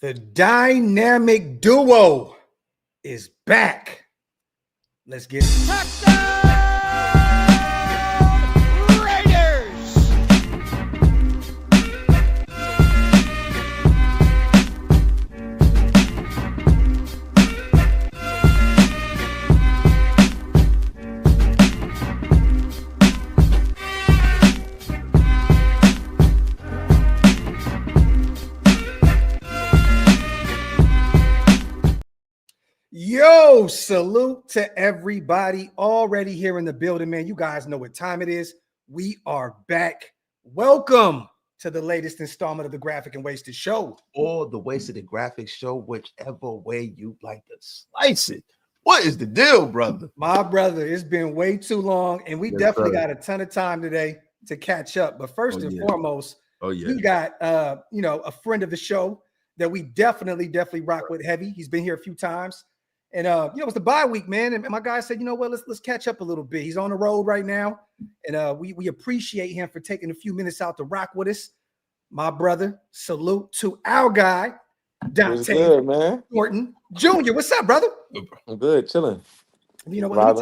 The dynamic duo is back. Let's get it. Touchdown, Raiders! Yo, salute to everybody already here in the building, man. You guys know what time it is. We are back. Welcome to the latest installment of the Graphic and Wasted Show. Or the Wasted and Graphic Show, whichever way you like to slice it. What is the deal, brother? My brother, it's been way too long, and we definitely got a ton of time today to catch up. But first and foremost, we got a friend of the show that we definitely rock with heavy. He's been here a few times. And it was the bye week, man. And my guy said, you know what, let's catch up a little bit. He's on the road right now. And we appreciate him for taking a few minutes out to rock with us. My brother, salute to our guy, Dante Thornton Jr. What's up, brother? I'm good, chilling. You know what?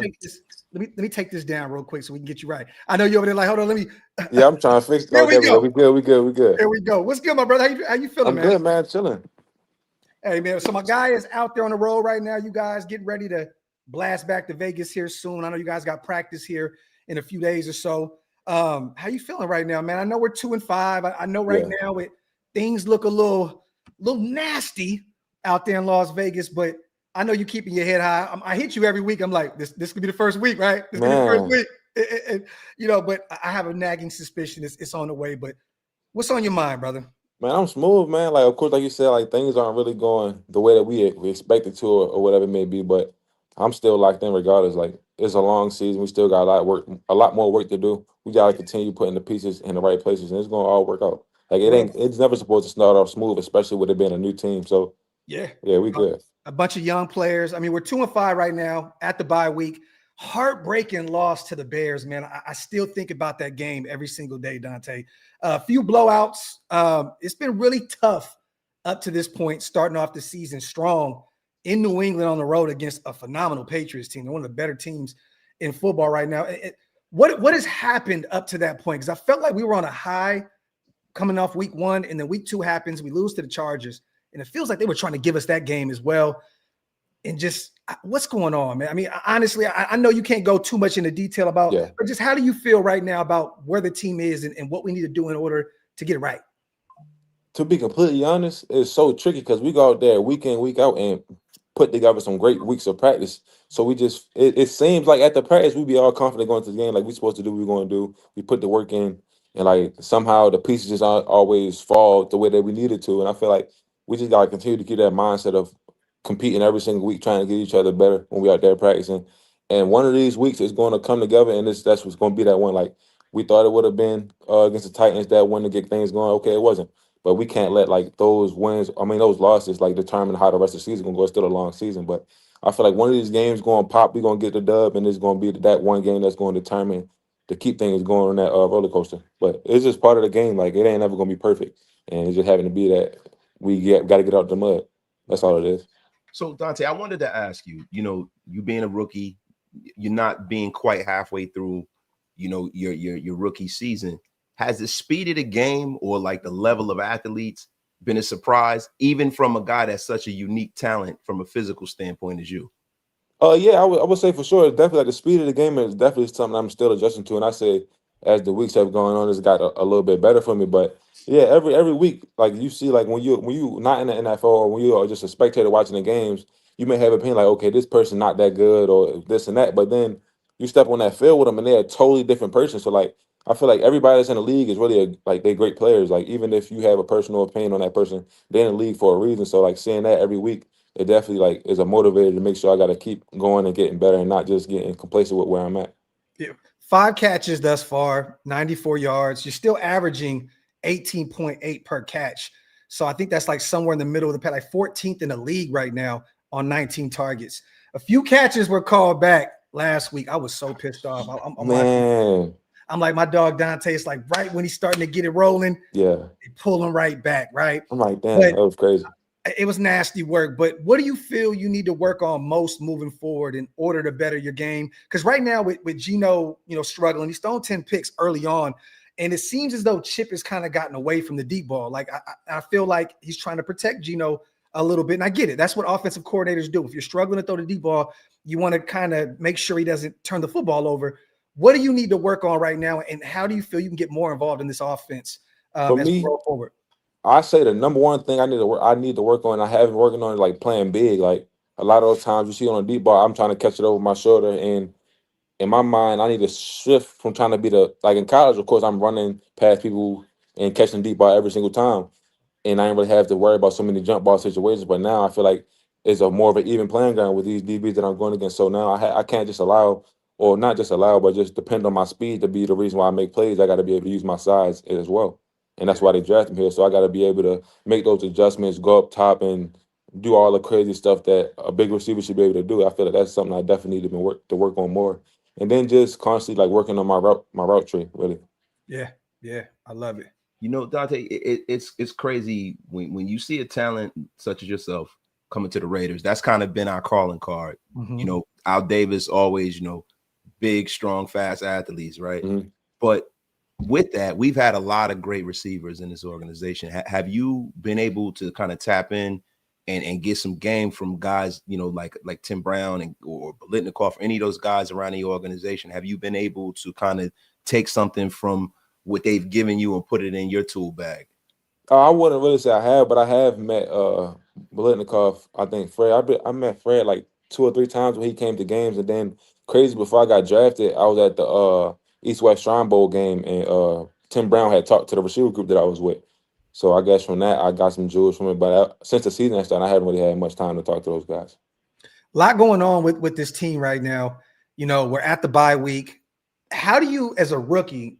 Let me take this down real quick so we can get you right. I know you're over there like, hold on, let me. Yeah, I'm trying to fix it. There we go. We good. There we go. What's good, my brother? How you feeling, man? I'm good, man. Chilling. Hey, man, so my guy is out there on the road right now. You guys get ready to blast back to Vegas here soon. I know you guys got practice here in a few days or so. How you feeling right now, man? I know we're 2-5. I know right now things look a little nasty out there in Las Vegas, but I know you're keeping your head high. I hit you every week. I'm like, this could be the first week, right? This could be the first week. But I have a nagging suspicion it's on the way. But what's on your mind, brother? Man, I'm smooth, man. Like, of course, like you said, like things aren't really going the way that we expected to or whatever it may be, but I'm still locked in regardless. Like, it's a long season. We still got a lot more work to do. We got to continue putting the pieces in the right places, and it's going to all work out. Like, it's never supposed to start off smooth, especially with it being a new team. So, yeah, we good. A bunch of young players. I mean, we're 2-5 right now at the bye week. Heartbreaking loss to the Bears, man. I still think about that game every single day, Dante. A few blowouts. It's been really tough up to this point, starting off the season strong in New England on the road against a phenomenal Patriots team. They're one of the better teams in football right now. What has happened up to that point? Because I felt like we were on a high coming off week 1, and then week 2 happens. We lose to the Chargers, and it feels like they were trying to give us that game as well. And just what's going on, man? I mean, honestly, I know you can't go too much into detail about, but just how do you feel right now about where the team is and what we need to do in order to get it right? To be completely honest, it's so tricky because we go out there week in, week out and put together some great weeks of practice. So we just, it seems like at the practice, we be all confident going to the game like we're supposed to do what we're going to do. We put the work in, and like somehow the pieces just always fall the way that we needed to. And I feel like we just got to continue to keep that mindset of competing every single week, trying to get each other better when we're out there practicing. And one of these weeks is going to come together, and that's what's going to be that one. Like, we thought it would have been against the Titans, that one to get things going. Okay, it wasn't. But we can't let, like, those losses, like, determine how the rest of the season is going to go. It's still a long season. But I feel like one of these games going to pop, we're going to get the dub, and it's going to be that one game that's going to determine to keep things going on that roller coaster. But it's just part of the game. Like, it ain't ever going to be perfect. And it's just having to be that we got to get out the mud. That's all it is. So, Dante, I wanted to ask you, you being a rookie, you're not being quite halfway through, your rookie season. Has the speed of the game or like the level of athletes been a surprise, even from a guy that's such a unique talent from a physical standpoint as you? Yeah, I would say for sure. Definitely, like, the speed of the game is definitely something I'm still adjusting to. And I say as the weeks have gone on, it's got a little bit better for me. But yeah, every week, like you see, like when you not in the NFL or when you are just a spectator watching the games, you may have an opinion like, okay, this person not that good or this and that. But then you step on that field with them and they're a totally different person. So like, I feel like everybody that's in the league is really they're great players. Like, even if you have a personal opinion on that person, they're in the league for a reason. So like, seeing that every week, it definitely like is a motivator to make sure I got to keep going and getting better and not just getting complacent with where I'm at. Yeah. 5 catches thus far, 94 yards. You're still averaging 18.8 per catch. So I think that's like somewhere in the middle of the pack, like 14th in the league right now on 19 targets. A few catches were called back last week. I was so pissed off. I'm like, my dog Dante, it's like right when he's starting to get it rolling, they pull him right back, right? I'm like, damn, that was crazy. it was nasty work. But what do you feel you need to work on most moving forward in order to better your game? Because right now with Geno, struggling, he's thrown 10 picks early on. And it seems as though Chip has kind of gotten away from the deep ball. Like I feel like he's trying to protect Geno a little bit. And I get it. That's what offensive coordinators do. If you're struggling to throw the deep ball, you want to kind of make sure he doesn't turn the football over. What do you need to work on right now? And how do you feel you can get more involved in this offense For as me, we roll forward? I say the number one thing I need to work on. I have been working on like playing big. Like a lot of those times you see on a deep ball, I'm trying to catch it over my shoulder, and in my mind, I need to shift from trying to be like in college. Of course, I'm running past people and catching deep ball every single time, and I didn't really have to worry about so many jump ball situations. But now I feel like it's a more of an even playing ground with these DBs that I'm going against. So now I can't just allow, or not just allow, but just depend on my speed to be the reason why I make plays. I got to be able to use my size as well. And that's why they drafted me here. So I got to be able to make those adjustments, go up top, and do all the crazy stuff that a big receiver should be able to do. I feel like that's something I definitely need to work on more. And then just constantly like working on my route tree, really. Yeah, I love it. Dante, it's crazy when you see a talent such as yourself coming to the Raiders. That's kind of been our calling card. Mm-hmm. Al Davis always, big, strong, fast athletes, right? Mm-hmm. But with that, we've had a lot of great receivers in this organization. Have you been able to kind of tap in and get some game from guys, like Tim Brown or Bolitnikoff, or any of those guys around the organization? Have you been able to kind of take something from what they've given you and put it in your tool bag? I wouldn't really say I have, but I have met Bolitnikoff. I think Fred. I met Fred like 2 or 3 times when he came to games, and then crazy before I got drafted, I was at the East West Shrine Bowl game, and Tim Brown had talked to the receiver group that I was with. So I guess from that I got some jewels from it. But since the season started, I haven't really had much time to talk to those guys. A lot going on with this team right now. We're at the bye week. How do you, as a rookie,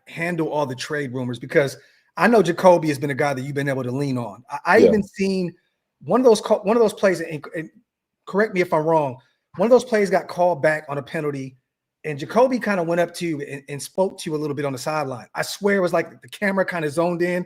handle all the trade rumors? Because I know Jacoby has been a guy that you've been able to lean on. I even seen one of those plays, and correct me if I'm wrong, one of those plays got called back on a penalty, and Jacoby kind of went up to you and spoke to you a little bit on the sideline. I swear it was like the camera kind of zoned in,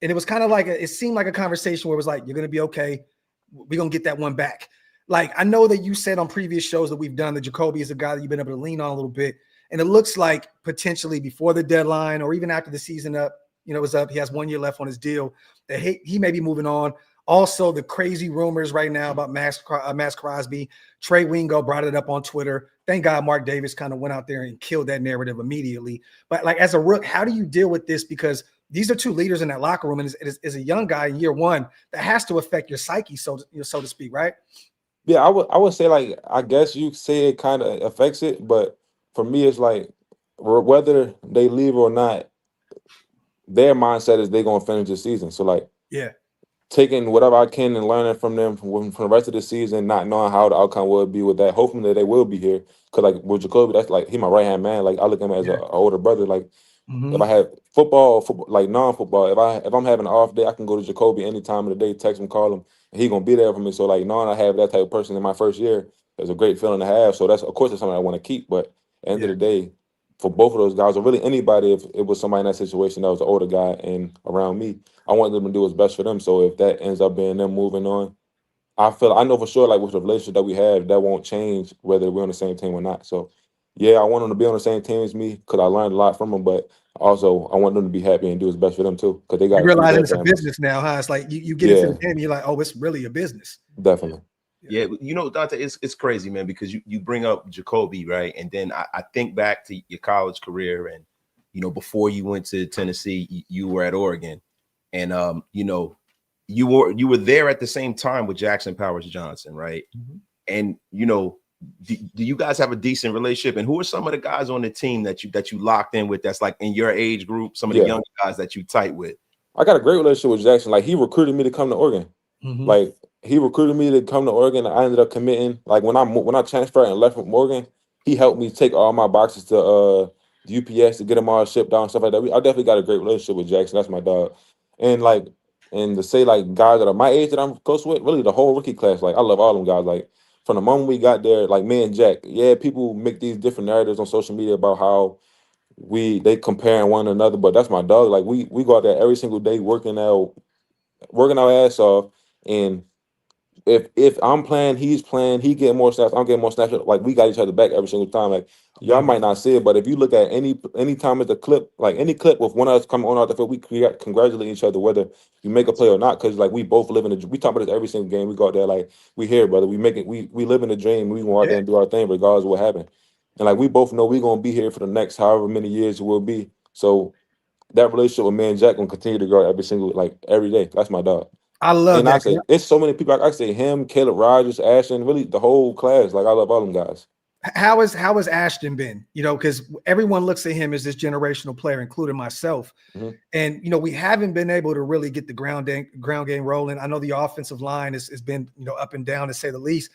and it was kind of like it seemed like a conversation where it was like, you're going to be okay. We're going to get that one back. Like, I know that you said on previous shows that we've done that Jacoby is a guy that you've been able to lean on a little bit. And it looks like potentially before the deadline or even after the season is up, he has 1 year left on his deal, that he may be moving on. Also, the crazy rumors right now about Maxx Crosby. Trey Wingo brought it up on Twitter. Thank God Mark Davis kind of went out there and killed that narrative immediately. But like, as a rook, how do you deal with this? Because these are 2 leaders in that locker room, and as a young guy in year 1, that has to affect your psyche, so to speak, right? Yeah, I would say, like, I guess you say it kind of affects it, but for me, it's like whether they leave or not, their mindset is they're gonna finish the season. So like, taking whatever I can and learning from them from the rest of the season, not knowing how the outcome will be with that. Hoping that they will be here, because like with Jacoby, that's like he my right hand man. Like I look at him as an older brother. Like if I have football like non-football, if I'm having an off day, I can go to Jacoby any time of the day, text him, call him, and he gonna be there for me. So like knowing I have that type of person in my first year is a great feeling to have. So that's, of course, it's something I want to keep. But at the end of the day, for both of those guys, or really anybody, if it was somebody in that situation that was an older guy and around me, I want them to do what's best for them. So if that ends up being them moving on, I know for sure, like with the relationship that we have, that won't change whether we're on the same team or not. So yeah, I want them to be on the same team as me because I learned a lot from them, but also I want them to be happy and do what's best for them too, because they got. You realizing it's a business now, huh? It's like you get into the game, you're like, oh, it's really a business. Definitely. Yeah, Dante, it's crazy, man, because you bring up Jacoby, right? And then I think back to your college career, and before you went to Tennessee, you were at Oregon, and you were there at the same time with Jackson Powers Johnson, right? Mm-hmm. And do you guys have a decent relationship? And who are some of the guys on the team that you locked in with that's like in your age group, some of the young guys that you tight with? I got a great relationship with Jackson. Like, he recruited me to come to Oregon. Mm-hmm. Like, he recruited me to come to Oregon. I ended up committing. Like, when I transferred and left from Oregon, he helped me take all my boxes to UPS to get them all shipped out and stuff like that. I definitely got a great relationship with Jackson. That's my dog. And to say like guys that are my age that I'm close with, really the whole rookie class. Like, I love all them guys. Like, from the moment we got there, like me and Jack, people make these different narratives on social media about how they comparing one another, but that's my dog. Like, we go out there every single day working our ass off, And if I'm playing, he's playing, he getting more snaps, I'm getting more snaps. Like we got each other back every single time. Like y'all might not see it, but if you look at any time at the clip, like any clip with one of us coming on out the field, we congratulate each other whether you make a play or not. Because like we both live in we talk about this every single game. We go out there like we here, brother. We make it. We live in a dream. We go out there and do our thing regardless of what happened. And like we both know we're gonna be here for the next however many years it will be. So that relationship with me and Jack gonna continue to grow every day. That's my dog. I love And that. I say it's so many people. I say him, Caleb Rogers, Ashton, really the whole class. Like I love all them guys. How has Ashton been? You know, because everyone looks at him as this generational player, including myself. Mhm. And you know, we haven't been able to really get the ground game rolling. I know the offensive line has been, you know, up and down to say the least.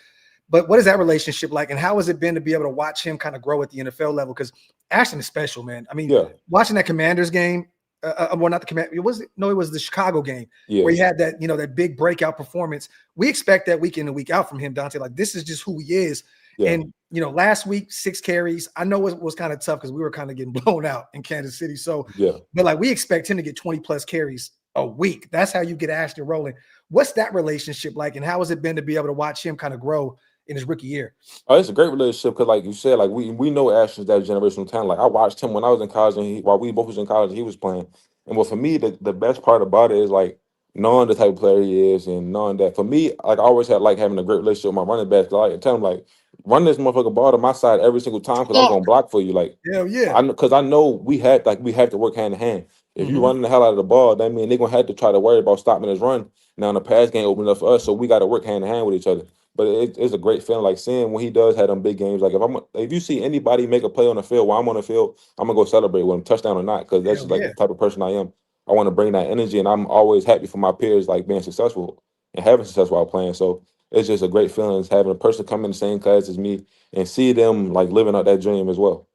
But what is that relationship like, and how has it been to be able to watch him kind of grow at the NFL level? Because Ashton is special, man. I mean, watching that Commanders game, well, not the Command. It was the Chicago game where he had that, you know, that big breakout performance. We expect that week in and week out from him, Dante. Like this is just who he is. Yeah. And you know, last week 6 carries. I know it was kind of tough because we were kind of getting blown out in Kansas City. So but like we expect him to get 20 plus carries a week. That's how you get Ashton rolling. What's that relationship like, and how has it been to be able to watch him kind of grow in his rookie year? Oh, it's a great relationship because, like you said, like we know Ashton's that generational talent. Like I watched him when I was in college, and while we both was in college, he was playing. And well, for me, the best part about it is like knowing the type of player he is, and knowing that for me, like I always had like having a great relationship with my running back. So I tell him like, run this motherfucker ball to my side every single time because I'm gonna block for you. Like, because I know we have to work hand in hand. If you running the hell out of the ball, that means they're gonna have to try to worry about stopping his run. Now the pass game opened up for us, so we got to work hand in hand with each other. But it's a great feeling, like seeing when he does have them big games. Like if you see anybody make a play on the field while I'm on the field, I'm gonna go celebrate with him, touchdown or not, because that's just like the type of person I am. I want to bring that energy, and I'm always happy for my peers like being successful and having success while playing. So it's just a great feeling having a person come in the same class as me and see them like living out that dream as well.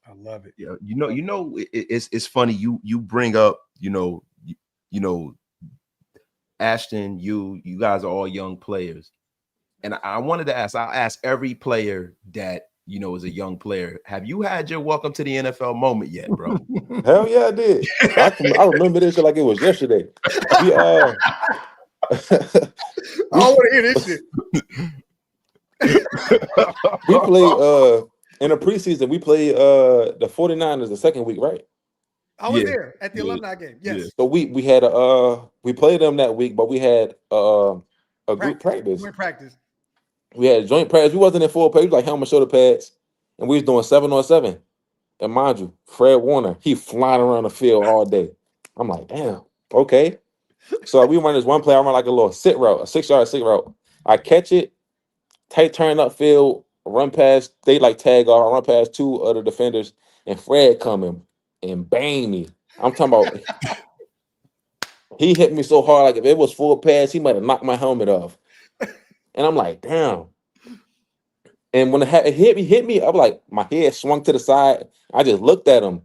I love it. Yeah, it's funny you bring up Ashton. You guys are all young players. And I wanted to ask, I'll ask every player that, is a young player, have you had your welcome to the NFL moment yet, bro? Hell yeah, I did. I remember this shit like it was yesterday. I want to hear this shit. We played in the preseason, we played the 49ers the second week, right? I was there at the alumni game. Yes. Yeah. So we had we played them that week, but we had a group practice. We had a joint practice. We wasn't in full pay. We was like helmet shoulder pads, and we was doing 7-on-7. And mind you, Fred Warner, he flying around the field all day. I'm like, damn, okay. So we run this one play. I run like a little sit route, a 6-yard sit route. I catch it, tight turn upfield, run past. They like tag off. I run past 2 other defenders, and Fred coming and bang me. I'm talking about. He hit me so hard, like if it was full pass, he might have knocked my helmet off. And I'm like, damn. And when it hit me, I'm like, my head swung to the side. I just looked at him.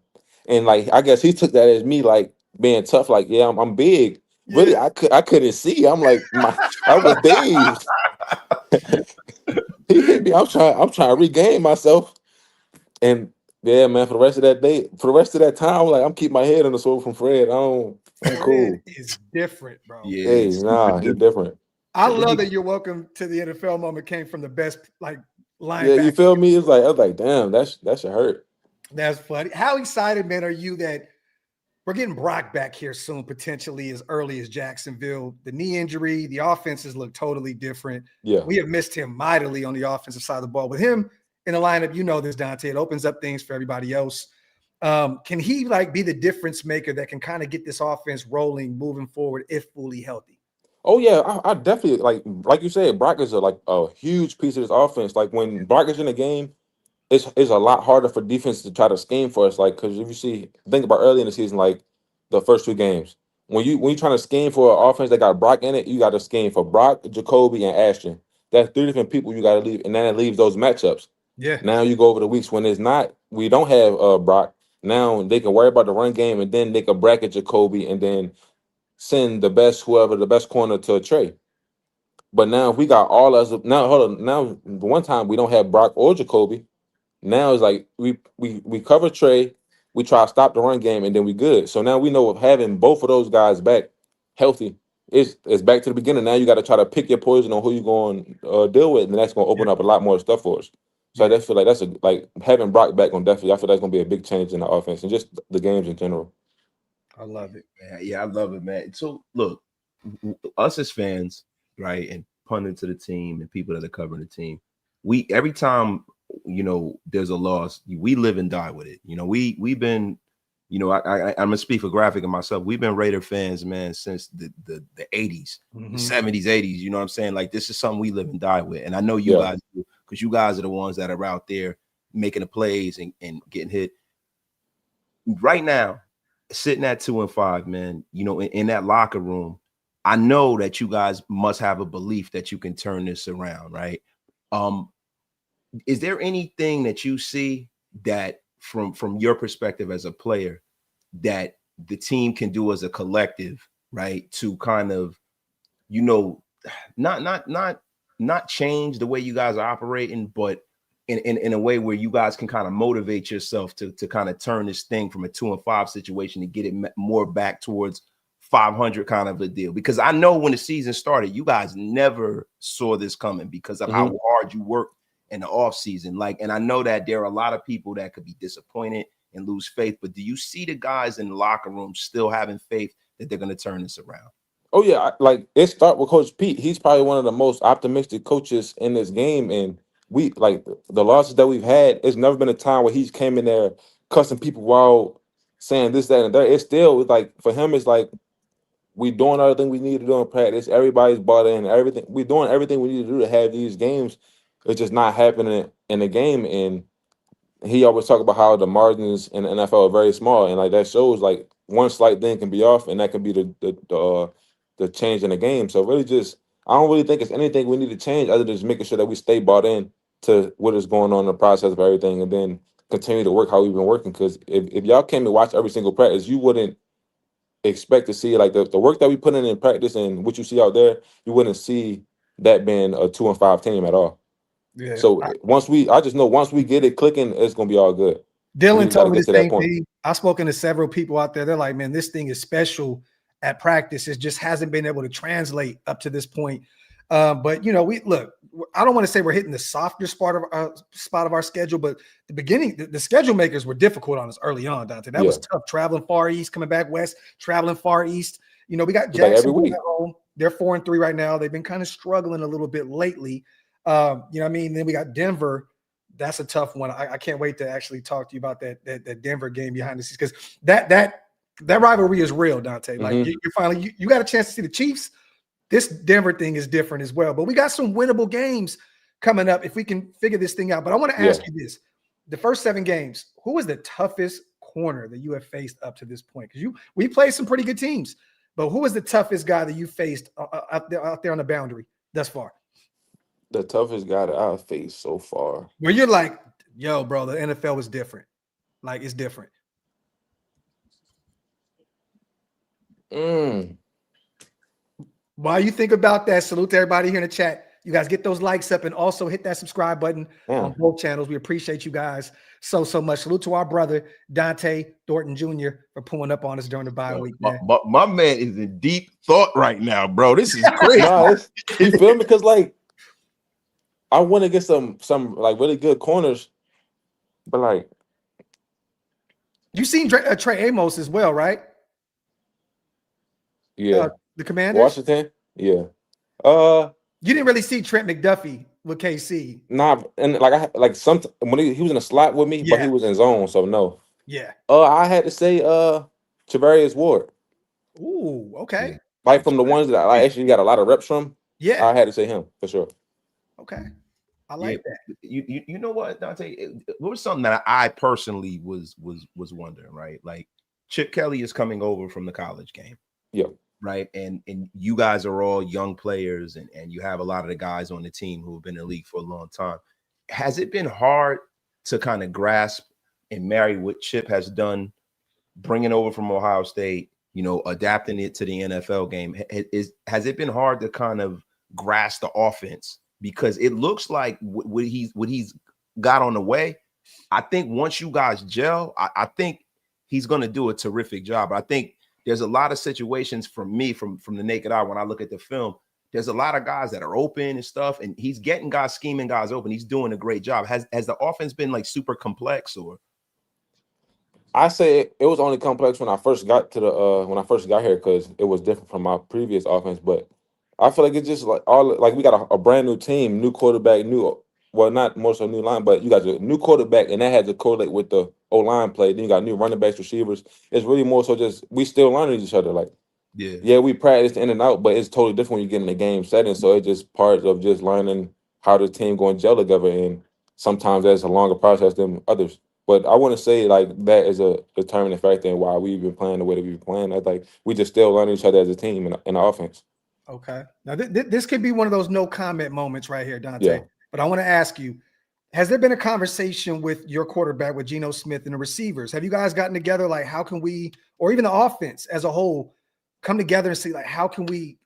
And like, I guess he took that as me like being tough, like, yeah, I'm big. Yeah. Really, I couldn't see. I'm like, I was dazed. He hit me. I'm trying to regain myself. And yeah, man, for the rest of that time, I'm like, I'm keeping my head on the swivel from Fred. I'm cool. It's different, bro. Yeah, hey, he's different. I love that your welcome to the NFL moment came from the best like linebacker. Yeah, you feel me? It's like I was like, damn, that should hurt. That's funny. How excited, man, are you that we're getting Brock back here soon, potentially as early as Jacksonville? The knee injury, the offenses look totally different. Yeah, we have missed him mightily on the offensive side of the ball. With him in the lineup, this, Dante, it opens up things for everybody else. Can he like be the difference maker that can kind of get this offense rolling, moving forward if fully healthy? Oh yeah, I definitely like you said, Brock is a huge piece of this offense. Like when Brock is in the game, it's a lot harder for defense to try to scheme for us. Like because if you think about early in the season, like the first 2 games, when you're trying to scheme for an offense that got Brock in it, you got to scheme for Brock, Jacoby, and Ashton. That's 3 different people you got to leave, and then it leaves those matchups. Yeah. Now you go over the weeks when we don't have Brock. Now they can worry about the run game, and then they can bracket Jacoby, and then send the best corner to Trey. But now if we got all us now, hold on. Now one time we don't have Brock or Jacoby. Now it's like we cover Trey, we try to stop the run game, and then we good. So now we know of having both of those guys back healthy, it's back to the beginning. Now you got to try to pick your poison on who you're going to deal with, and that's going to open up a lot more stuff for us. So I just feel like that's like having Brock back on definitely. I feel that's going to be a big change in the offense and just the games in general. I love it. Yeah, I love it, man. So look, us as fans, right, and pundits to the team and people that are covering the team, we every time there's a loss, we live and die with it. We've been, I'm gonna speak for Graphk and myself. We've been Raider fans, man, since the 80s, the 70s, 80s. You know what I'm saying? Like, this is something we live and die with. And I know you guys do, because you guys are the ones that are out there making the plays and getting hit. Right now, sitting at 2-5, man, in that locker room, I know that you guys must have a belief that you can turn this around, right? Is there anything that you see that from your perspective as a player that the team can do as a collective, right, to kind of, not change the way you guys are operating, but in a way where you guys can kind of motivate yourself to kind of turn this thing from a 2-5 situation to get it more back towards 500 kind of a deal? Because I know when the season started, you guys never saw this coming because of how hard you worked in the off season. And I know that there are a lot of people that could be disappointed and lose faith, but do you see the guys in the locker room still having faith that they're going to turn this around? Oh yeah, like it started with Coach Pete. He's probably one of the most optimistic coaches in this game, and we like the losses that we've had. It's never been a time where he's came in there cussing people out, saying this, that, and that. It's still like for him, it's like we doing everything we need to do in practice. Everybody's bought in. Everything we're doing, everything we need to do to have these games. It's just not happening in the game, and he always talk about how the margins in the NFL are very small, and like that shows like one slight thing can be off, and that can be the change in the game. So really, just I don't really think it's anything we need to change other than just making sure that we stay bought in to what is going on in the process of everything, and then continue to work how we've been working. Because if y'all came and watch every single practice, you wouldn't expect to see like the work that we put in practice and what you see out there. You wouldn't see that being a 2-5 team at all. Yeah. So I just know once we get it clicking, it's gonna be all good. Dylan told me the same thing. I've spoken to several people out there. They're like, man, this thing is special at practice. It just hasn't been able to translate up to this point. But we look. I don't want to say we're hitting the softer spot of our schedule, but the beginning, the schedule makers were difficult on us early on, Dante. That was tough. Traveling far east, coming back west, traveling far east. We got Jackson at home. They're 4-3 right now. They've been kind of struggling a little bit lately. What I mean? Then we got Denver. That's a tough one. I can't wait to actually talk to you about that Denver game behind the scenes, because that rivalry is real, Dante. Like you're finally you got a chance to see the Chiefs. This Denver thing is different as well. But we got some winnable games coming up if we can figure this thing out. But I want to ask you this: the first 7 games, who was the toughest corner that you have faced up to this point? Because we played some pretty good teams, but who was the toughest guy that you faced out there on the boundary thus far? The toughest guy that I've faced so far. Where you're like, yo, bro, the NFL is different. Like, it's different. While you think about that, salute to everybody here in the chat. You guys get those likes up and also hit that subscribe button on both channels. We appreciate you guys so much. Salute to our brother, Dante Thornton Jr., for pulling up on us during the bye week, man. My man is in deep thought right now, bro. This is crazy. You feel me? Because, like, I want to get some like really good corners, but like you seen Trey Amos as well, right? Yeah, the Commanders, Washington. Yeah, you didn't really see Trent McDuffie with KC. Nah, and like some when he was in a slot with me, but he was in zone, so no. Yeah. I had to say Travarius Ward. Ooh, okay. Yeah. Like from the ones that I actually got a lot of reps from. Yeah, I had to say him for sure. Okay, I like that. You know what, Dante? It was something that I personally was wondering, right? Like Chip Kelly is coming over from the college game. Yeah. Right. And you guys are all young players, and you have a lot of the guys on the team who have been in the league for a long time. Has it been hard to kind of grasp and marry what Chip has done, bringing over from Ohio State, adapting it to the NFL game? Has it been hard to kind of grasp the offense? Because it looks like what he's got on the way. I think once you guys gel, I think he's going to do a terrific job. I think there's a lot of situations for me from the naked eye when I look at the film. There's a lot of guys that are open and stuff, and he's getting guys, scheming guys open. He's doing a great job. Has the offense been like super complex, or? I say it was only complex when I first got to the when I first got here because it was different from my previous offense. But I feel like it's just like we got a brand new team, new quarterback, not more so new line, but you got a new quarterback, and that had to correlate with the O-line play. Then you got new running backs, receivers. It's really more so just we still learning each other. Like, yeah, we practice in and out, but it's totally different when you get in the game setting. So it's just part of just learning how the team going to gel together, and sometimes that's a longer process than others. But I want to say like that is a determining factor in why we've been playing the way that we've been playing. I think we just still learning each other as a team in the offense. Okay. Now this could be one of those no comment moments right here, Dante. Yeah. But I want to ask you, has there been a conversation with your quarterback, with Geno Smith and the receivers? Have you guys gotten together? Like, how can we, or even the offense as a whole, come together and see like, how can we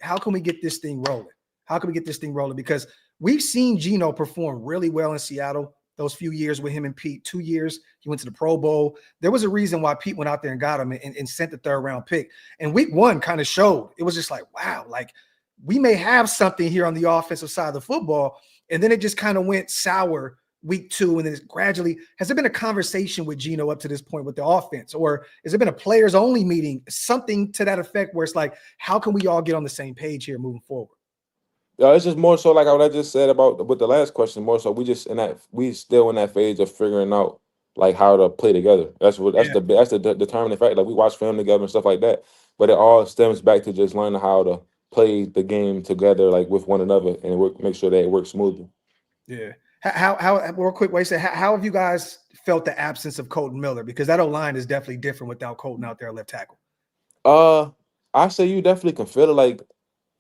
get this thing rolling? How can we get this thing rolling? Because we've seen Geno perform really well in Seattle. Those few years with him and Pete, 2 years, he went to the Pro Bowl. There was a reason why Pete went out there and got him and sent the 3rd round pick. And week 1 kind of showed. It was just like, wow, like we may have something here on the offensive side of the football. And then it just kind of went sour week 2. And then gradually, has there been a conversation with Geno up to this point with the offense? Or has there been a players only meeting, something to that effect where it's like, how can we all get on the same page here moving forward? It's just more so like what I just said about with the last question. More so, we still in that phase of figuring out like how to play together. That's the determining factor. Like we watch film together and stuff like that, but it all stems back to just learning how to play the game together, like with one another, and make sure that it works smoothly. Yeah. How real quick way to say how have you guys felt the absence of Colton Miller? Because that O-line is definitely different without Colton out there at left tackle. I say you definitely can feel it. Like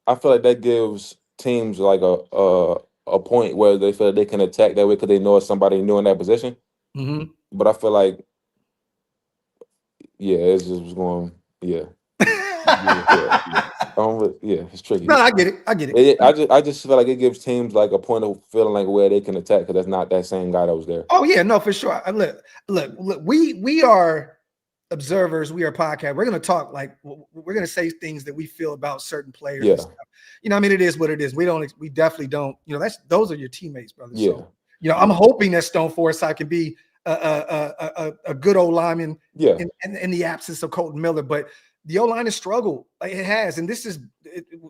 I feel like that gives teams like a point where they feel they can attack that way because they know it's somebody new in that position. Mm-hmm. But I feel like, yeah, it's just going, yeah. It's tricky. No, I get it. I just feel like it gives teams like a point of feeling like where they can attack because that's not that same guy that was there. Oh yeah, no, for sure. Look. We are observers. We are podcast. We're gonna talk like we're gonna say things that we feel about certain players. Yeah. And stuff. You know, I mean, it is what it is. We definitely don't. You know, those are your teammates, brother. Yeah. So, you know, I'm hoping that Stone Forsythe can be a good old lineman. Yeah. In the absence of Colton Miller, but the O-line has struggled. Like it has, and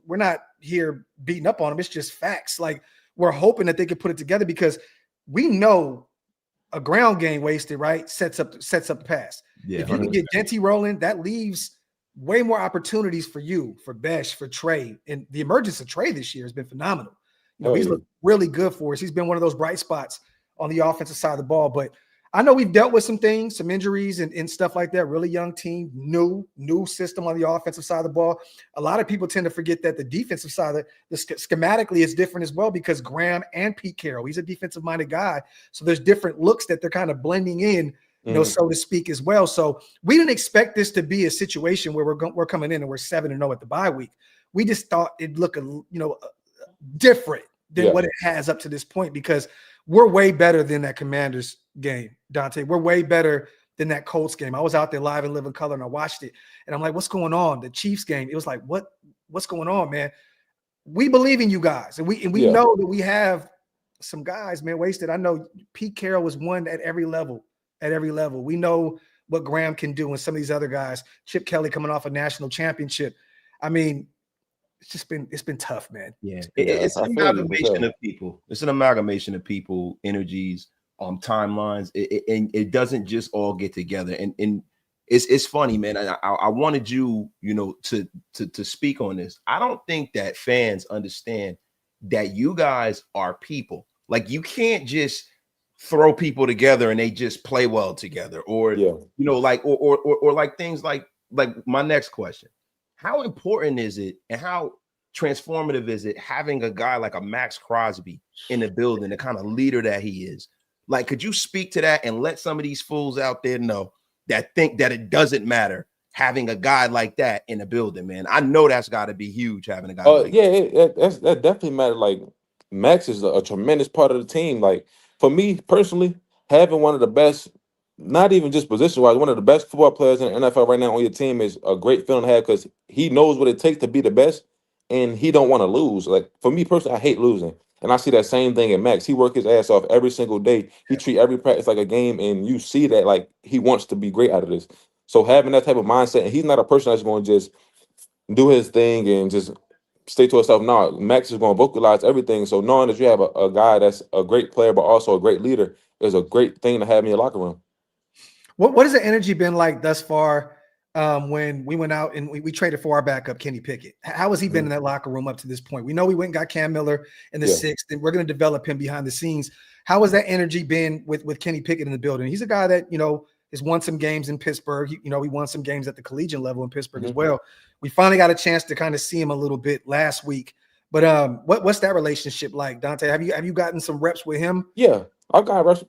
we're not here beating up on them. It's just facts. Like we're hoping that they can put it together because we know a ground game wasted, right? Sets up the pass. Yeah, if you can get Denty rolling, that leaves way more opportunities for you, for Besh, for Trey. And the emergence of Trey this year has been phenomenal. You know, he's looked really good for us. He's been one of those bright spots on the offensive side of the ball. But I know we've dealt with some things, some injuries and stuff like that. Really young team, new system on the offensive side of the ball. A lot of people tend to forget that the defensive side of the schematically is different as well because Graham and Pete Carroll, he's a defensive-minded guy. So there's different looks that they're kind of blending in, you know, so to speak as well. So we didn't expect this to be a situation where we're coming in and we're 7-0 at the bye week. We just thought it'd look, different than what it has up to this point because we're way better than that Commanders game, Dante. We're way better than that Colts game. I was out there live in living color and I watched it. And I'm like, what's going on? The Chiefs game. It was like, what's going on, man? We believe in you guys. And we know that we have some guys, man, wasted. I know Pete Carroll was one at every level. We know what Graham can do and some of these other guys. Chip Kelly coming off a national championship. I mean, it's been tough, man. Yeah, it's an amalgamation of people. It's an amalgamation of people, energies, timelines. It doesn't just all get together. And it's funny, man. I wanted you, to speak on this. I don't think that fans understand that you guys are people. Like you can't just throw people together and they just play well together, or or like things like my next question. How important is it and how transformative is it having a guy like a Maxx Crosby in the building, the kind of leader that he is? Like, could you speak to that and let some of these fools out there know that think that it doesn't matter having a guy like that in the building, man? I know that's got to be huge having a guy like that. That definitely matters. Like, Maxx is a tremendous part of the team. Like, for me personally, having one of the best not even just position wise, one of the best football players in the NFL right now on your team is a great feeling to have because he knows what it takes to be the best, and he don't want to lose. Like for me personally, I hate losing, and I see that same thing in Maxx. He work his ass off every single day. He treat every practice like a game, and you see that like he wants to be great out of this. So having that type of mindset, and he's not a person that's going to just do his thing and just stay to himself. No, Maxx is going to vocalize everything. So knowing that you have a guy that's a great player but also a great leader is a great thing to have in your locker room. What has the energy been like thus far when we went out and we traded for our backup, Kenny Pickett? How has he been in that locker room up to this point? We know we went and got Cam Miller in the sixth, and we're going to develop him behind the scenes. How has that energy been with Kenny Pickett in the building? He's a guy that, has won some games in Pittsburgh. He won some games at the collegiate level in Pittsburgh as well. We finally got a chance to kind of see him a little bit last week. But what's that relationship like, Dante? Have you gotten some reps with him? Yeah, I've got reps.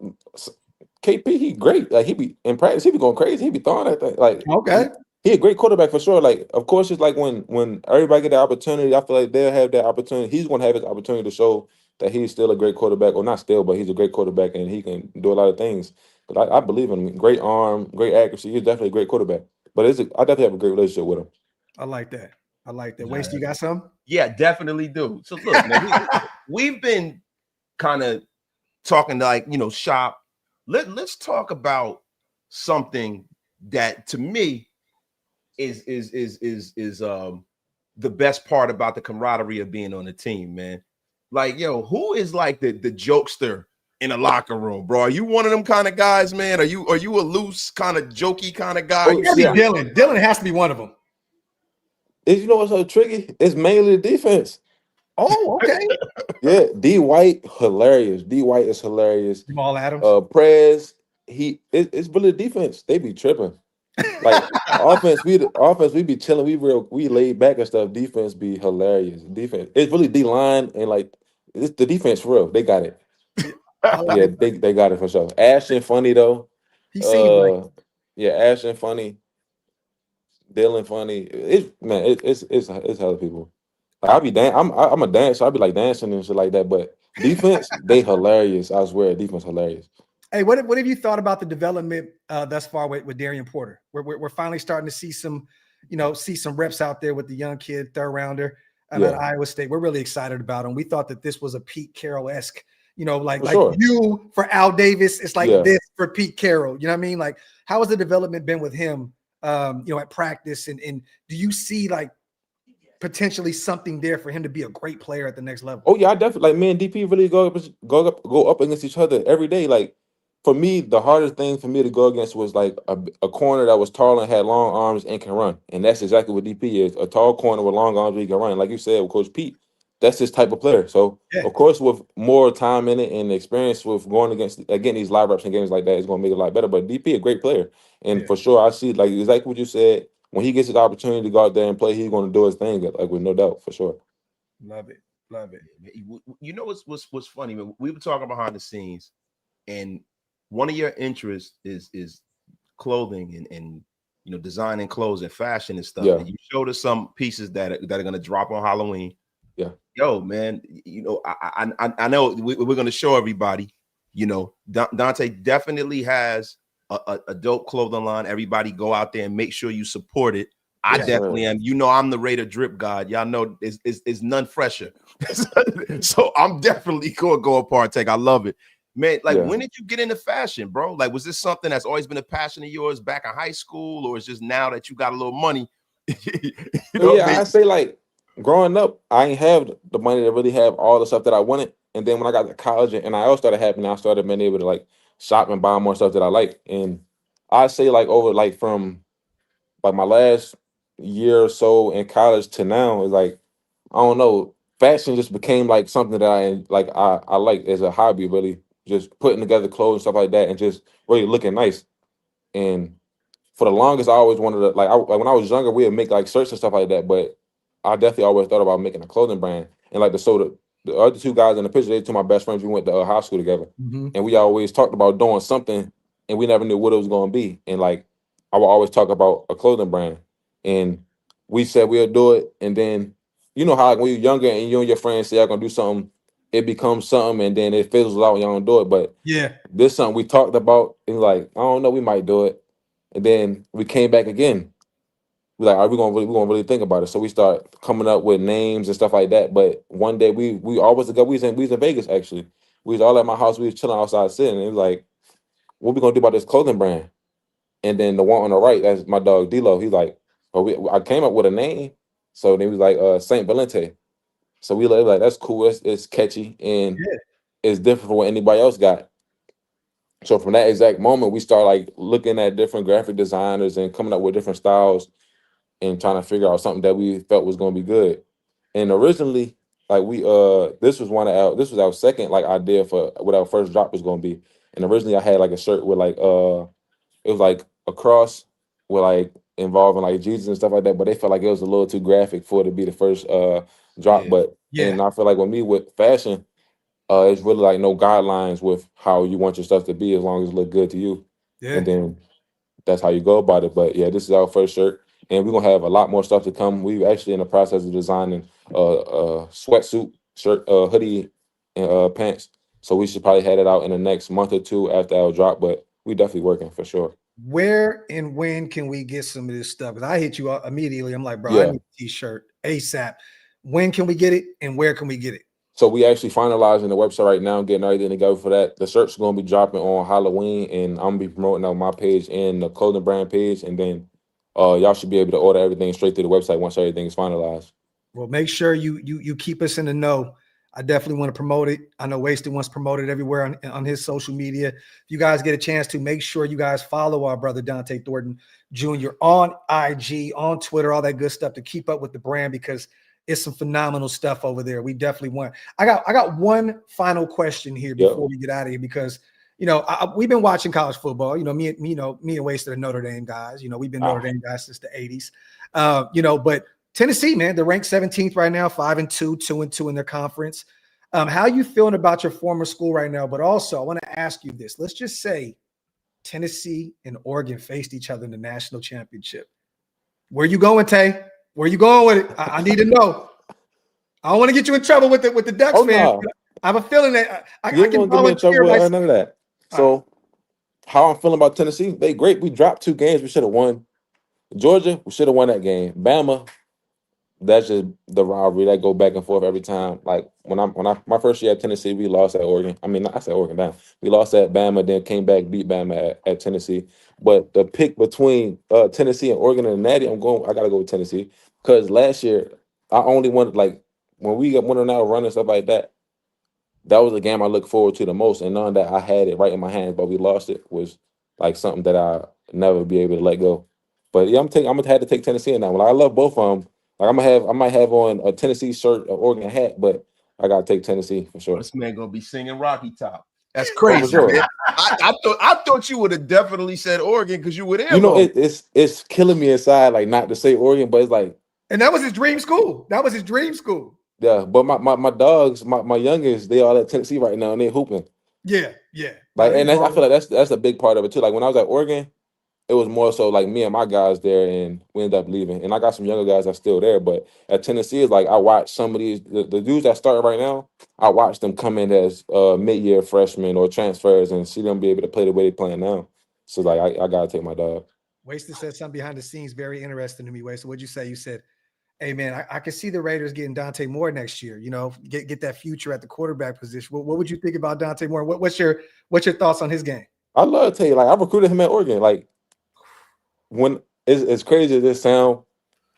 KP, he great. Like he be in practice, he be going crazy. He be throwing that thing. Like okay, he a great quarterback for sure. Like of course, it's like when everybody get the opportunity, I feel like they'll have that opportunity. He's going to have his opportunity to show that he's still a great quarterback, or not still, but he's a great quarterback and he can do a lot of things. But I believe in him. Great arm, great accuracy. He's definitely a great quarterback. But I definitely have a great relationship with him. I like that. Waste, you got some? Yeah, definitely do. So look, man, we've been kind of talking like shop. Let's talk about something that to me is the best part about the camaraderie of being on the team, man. Like, who is like the jokester in a locker room, bro? Are you one of them kind of guys, man? Are you a loose kind of jokey kind of guy? Dylan. Dylan has to be one of them. You know what's so tricky? It's mainly the defense. Oh, okay. Yeah, D White, hilarious. D White is hilarious. Jamal Adams. Prez, it's really the defense. They be tripping. Like offense, we be chilling. We laid back and stuff. Defense be hilarious. Defense, it's really D line and like it's the defense for real. They got it. Yeah, they got it for sure. Ashton funny though. He seemed like Ashton funny. Dylan funny. It's hella people. I'll be I'm a dancer. I'll be like dancing and shit like that. But defense, they hilarious. I swear, defense hilarious. Hey, what have you thought about the development thus far with Darian Porter? We're finally starting to see some reps out there with the young kid, third rounder at Iowa State. We're really excited about him. We thought that this was a Pete Carroll-esque, you for Al Davis. It's like this for Pete Carroll. You know what I mean? Like, how has the development been with him? At practice, and do you see like potentially something there for him to be a great player at the next level? Oh yeah, I definitely me and DP really go up against each other every day. Like for me, the hardest thing for me to go against was like a corner that was tall and had long arms and can run, and that's exactly what DP is: a tall corner with long arms where he can run. Like you said, with Coach Pete, that's his type of player. So of course, with more time in it and experience with going against getting these live reps and games like that, it's going to make it a lot better. But DP a great player, and for sure, I see like exactly what you said. When he gets his opportunity to go out there and play, he's going to do his thing, like with no doubt, for sure. Love it. You know what's funny? Man? We were talking behind the scenes, and one of your interests is clothing and designing clothes and fashion and stuff. Yeah. And you showed us some pieces that are going to drop on Halloween. Yeah. Yo, man, I know we're going to show everybody. Dante definitely has a dope clothing line. Everybody go out there and make sure you support it. I definitely am. I'm the Raider drip god. Y'all know it's none fresher. So I'm definitely going to go a partake. I love it. Man, when did you get into fashion, bro? Like, was this something that's always been a passion of yours back in high school, or is just now that you got a little money? I say like growing up, I ain't have the money to really have all the stuff that I wanted. And then when I got to college and I started happening, I started being able to like shop and buy more stuff that I like. And I say like over like from like my last year or so in college to now is like, I don't know, fashion just became like something that I like as a hobby, really just putting together clothes and stuff like that and just really looking nice. And for the longest, I always wanted to like when I was younger, we would make like shirts and stuff like that. But I definitely always thought about making a clothing brand. And like the other two guys in the picture, they two my best friends. We went to high school together, and we always talked about doing something, and we never knew what it was going to be. And like I would always talk about a clothing brand, and we said we'll do it. And then you know how like, when you're younger and you and your friends say I'm gonna do something, it becomes something, and then it fizzles out and y'all don't do it. But Yeah. this something we talked about, and like, I don't know, we might do it. And then we came back again. We're like, are we gonna really think about it? So we start coming up with names and stuff like that. But one day we always together. We was in Vegas actually. We was all at my house. We was chilling outside sitting. And it was like, what we gonna do about this clothing brand? And then the one on the right, that's my dog D-Lo. He's like, I came up with a name. So then he was like Saint Valente. So we like, that's cool. It's catchy and it's different from what anybody else got. So from that exact moment, we start like looking at different graphic designers and coming up with different styles and trying to figure out something that we felt was going to be good. And originally, like this was our second like idea for what our first drop was going to be. And originally, I had like a shirt with like it was like a cross with like involving like Jesus and stuff like that. But they felt like it was a little too graphic for it to be the first drop. But and I feel like with fashion, it's really like no guidelines with how you want your stuff to be as long as it look good to you. Yeah. And then that's how you go about it. But yeah, this is our first shirt. And we're gonna have a lot more stuff to come. We actually in the process of designing a sweatsuit, shirt, hoodie, and pants. So we should probably have it out in the next month or two after our drop. But we definitely working for sure. Where and when can we get some of this stuff? Because I hit you up immediately. I'm like, bro, I need a t-shirt ASAP. When can we get it and where can we get it? So we actually finalizing the website right now, getting everything together for that. The shirt's going to be dropping on Halloween, and I'm going to be promoting on my page and the clothing brand page. And then y'all should be able to order everything straight through the website once everything is finalized. Well, make sure you keep us in the know. I definitely want to promote it. I know Wasted wants to promote it everywhere on his social media. If you guys get a chance to, make sure you guys follow our brother Dante Thornton Jr. on IG, on Twitter, all that good stuff to keep up with the brand because it's some phenomenal stuff over there. We definitely want. I got one final question here before we get out of here because we've been watching college football. Me and Wasted are Notre Dame guys. We've been Notre Dame guys since the 80s. But Tennessee, man, they're ranked 17th right now, 5-2, 2-2 in their conference. How are you feeling about your former school right now? But also, I want to ask you this. Let's just say Tennessee and Oregon faced each other in the national championship. Where you going, Tay? Where you going with it? I need to know. I don't want to get you in trouble with the Ducks fan. No. I have a feeling that I you can get me in trouble with none of that. So, how I'm feeling about Tennessee? They great. We dropped 2 games. We should have won. Georgia, we should have won that game. Bama, that's just the rivalry that go back and forth every time. Like when my first year at Tennessee, we lost at Oregon. I mean, I said Oregon down. We lost at Bama, then came back, beat Bama at Tennessee. But the pick between Tennessee and Oregon and the Natty, I gotta go with Tennessee because last year I only wanted like when we went on our run and stuff like that. That was the game I looked forward to the most, and knowing that I had it right in my hands, but we lost it was like something that I never be able to let go. But yeah, I'm gonna have to take Tennessee in that one. I love both of them. Like I might have on a Tennessee shirt, an Oregon hat, but I gotta take Tennessee for sure. This man gonna be singing Rocky Top. That's crazy. Sure. I thought you would have definitely said Oregon because you were there. It's killing me inside, like not to say Oregon, but it's like, and that was his dream school. Yeah, but my dogs, my youngest, they all at Tennessee right now and they hooping. Yeah. Like, and I feel like that's a big part of it too. Like when I was at Oregon, it was more so like me and my guys there, and we ended up leaving. And I got some younger guys that's still there. But at Tennessee, it's like I watch some of these the dudes that started right now. I watch them come in as mid-year freshmen or transfers and see them be able to play the way they playing now. So like I gotta take my dog. Wasted said something behind the scenes very interesting to me. Wasted, what'd you say? You said, "Hey man, I can see the Raiders getting Dante Moore next year. Get that future at the quarterback position." What would you think about Dante Moore? What's your thoughts on his game? I love to tell you, like I recruited him at Oregon. Like when it's crazy as this sound,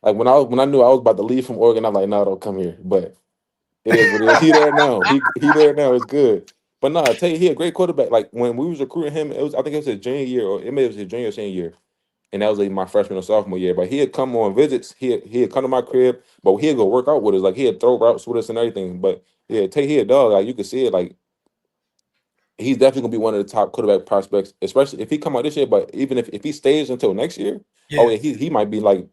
like when I knew I was about to leave from Oregon, I'm like, no, don't come here. But it is what it is. He there now. He there now. It's good. But no, I tell you, he a great quarterback. Like when we was recruiting him, I think it was his junior year, or it may have been his junior or senior year. And that was like my freshman or sophomore year. But he'd come on visits. He'd come to my crib, but he'd go work out with us. Like he'd throw routes with us and everything. But yeah, he a dog. Like you could see it. Like he's definitely gonna be one of the top quarterback prospects, especially if he come out this year. But even if he stays until next year, he might be like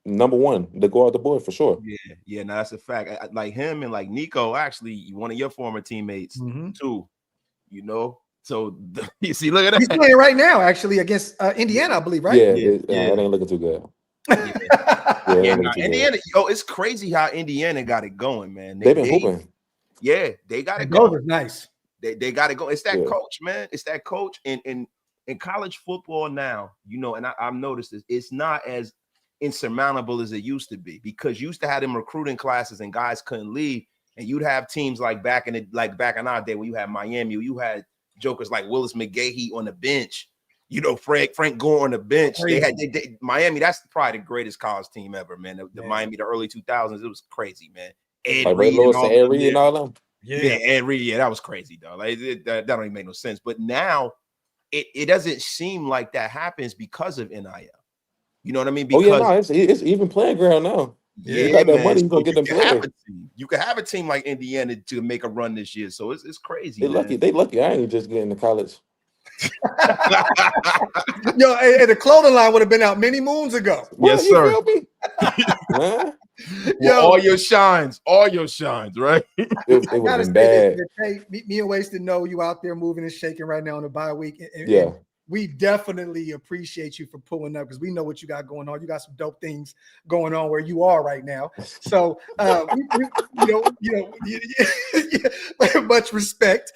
number 1 to go out the board for sure. Yeah, no, that's a fact. Like him and like Nico, actually, one of your former teammates too. So you see, look at that. He's playing right now, actually, against Indiana, I believe, right? Yeah, it ain't looking too good. Indiana. It's crazy how Indiana got it going, man. They've been hooping. Yeah, they got to And go. those are nice. They got to go. It's that Yeah. coach, man. It's that coach. And in college football now, you know, and I've noticed this, it's not as insurmountable as it used to be, because you used to have them recruiting classes and guys couldn't leave, and you'd have teams like back in our day when you had Miami, you had jokers like Willis McGahee on the bench, you know, Frank Gore on the bench. Crazy. They had Miami. That's probably the greatest college team ever, man. The Miami, the early 2000s, it was crazy, man. Ed Reed and all them. Yeah, Ed Reed. Yeah, that was crazy, though. Like that don't even make no sense. But now it doesn't seem like that happens because of NIL. You know what I mean? Because it's even playing ground now. Yeah, you got that man. money, you gonna get them You can players. You can have a team like Indiana to make a run this year. So it's crazy. They lucky. They lucky. I ain't just getting to college. Yo, and the clothing line would have been out many moons ago. Yes, Well, sir. you feel me? Man, Well, all your shines, right? it would Gotta have been bad. Hey, me and Wasted know you out there moving and shaking right now on the bye week. And Yeah. we definitely appreciate you for pulling up, because we know what you got going on. You got some dope things going on where you are right now. So, much respect.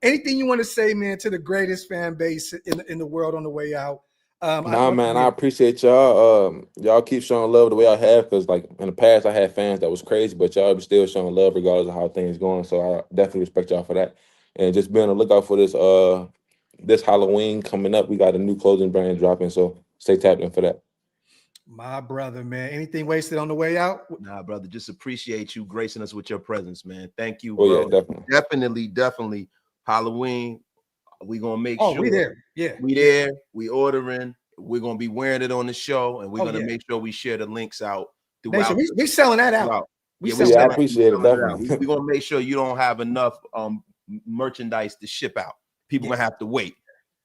Anything you want to say, man, to the greatest fan base in the world on the way out? Man, I appreciate y'all. Y'all keep showing love the way I have, because like in the past I had fans that was crazy, but y'all be still showing love regardless of how things going. So I definitely respect y'all for that, and just be on the lookout for this Halloween coming up. We got a new clothing brand dropping, so stay tapped in for that. My brother, man. Anything wasted on the way out? Nah, brother. Just appreciate you gracing us with your presence, man. Thank you, Oh, bro. yeah, Definitely. Halloween. We gonna make sure we there. Yeah, we there. We ordering. We're gonna be wearing it on the show, and we're gonna make sure we share the links out throughout. We selling that out. I appreciate it. Definitely. We're gonna make sure you don't have enough merchandise to ship out. People gonna have to wait.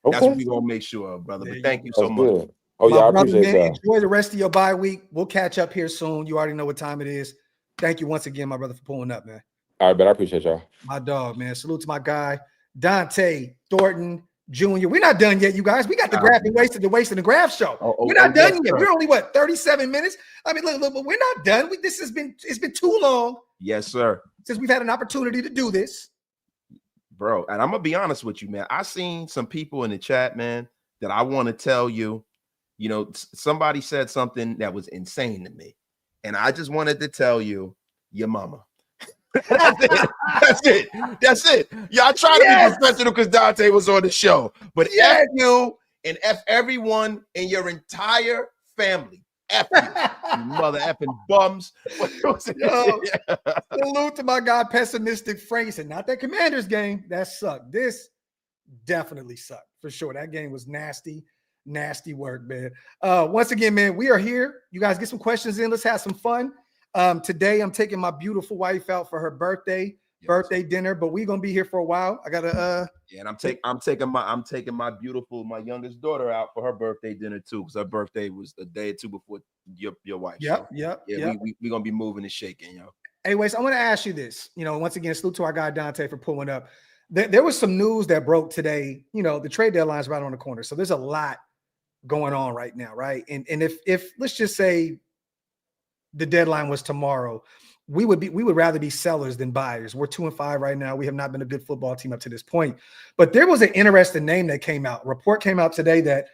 Okay. That's what we're gonna make sure of, brother. But thank you so much. Good. Oh, yeah, I appreciate that. Enjoy the rest of your bye week. We'll catch up here soon. You already know what time it is. Thank you once again, my brother, for pulling up, man. All right, but I appreciate y'all. My dog, man. Salute to my guy, Dante Thornton Jr. We're not done yet, you guys. We got the Graphk and the Waste and the Graphk show. We're not done yet. We're only 37 minutes. I mean, look, but we're not done. It's been too long. Yes, sir. Since we've had an opportunity to do this. Bro, and I'm gonna be honest with you, man. I seen some people in the chat, man, that I want to tell you, you know, somebody said something that was insane to me. And I just wanted to tell you, your mama. That's it. Yeah, I tried to be professional because Dante was on the show. But F you and F everyone in your entire family. F you mother effing bums. Salute to my guy, Pessimistic Frank. He said, not that Commanders game. That sucked. This definitely sucked for sure. That game was nasty work, man. Once again, man, we are here. You guys get some questions in. Let's have some fun. Today I'm taking my beautiful wife out for her birthday dinner, but we're gonna be here for a while. I gotta and I'm taking my youngest daughter out for her birthday dinner too, because her birthday was a day or two before your wife. Yep. We're gonna be moving and shaking, yo. Anyways, I want to ask you this. You know, once again, salute to our guy Dante for pulling up. There was some news that broke today. You know, the trade deadline's right on the corner, so there's a lot going on right now, right? And if let's just say the deadline was tomorrow, we would rather be sellers than buyers. We're 2-5 right now. We have not been a good football team up to this point. But there was an interesting name that came out. A report came out today that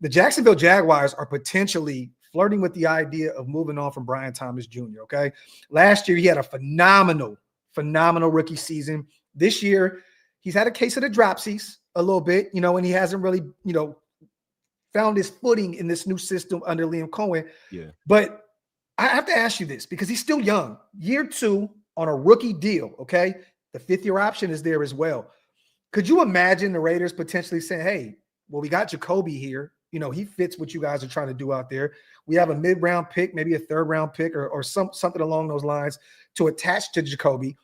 the Jacksonville Jaguars are potentially flirting with the idea of moving on from Brian Thomas Jr. Okay. Last year, he had a phenomenal rookie season. This year, he's had a case of the dropsies a little bit, you know, and he hasn't really, you know, found his footing in this new system under Liam Cohen. Yeah. But I have to ask you this because he's still young. Year 2 on a rookie deal, okay? The 5th-year option is there as well. Could you imagine the Raiders potentially saying, hey, well, we got Jacoby here. You know, he fits what you guys are trying to do out there. We have a mid-round pick, maybe a 3rd-round pick or something along those lines to attach to Jacoby.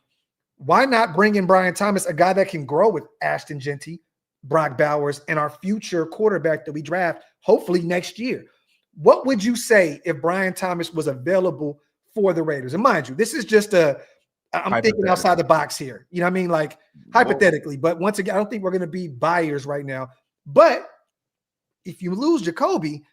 Why not bring in Brian Thomas, a guy that can grow with Ashton Genty, Brock Bowers, and our future quarterback that we draft hopefully next year? What would you say if Brian Thomas was available for the Raiders? And mind you, this is just I'm thinking outside the box here. You know what I mean? Like hypothetically, but once again, I don't think we're going to be buyers right now. But if you lose Jacoby,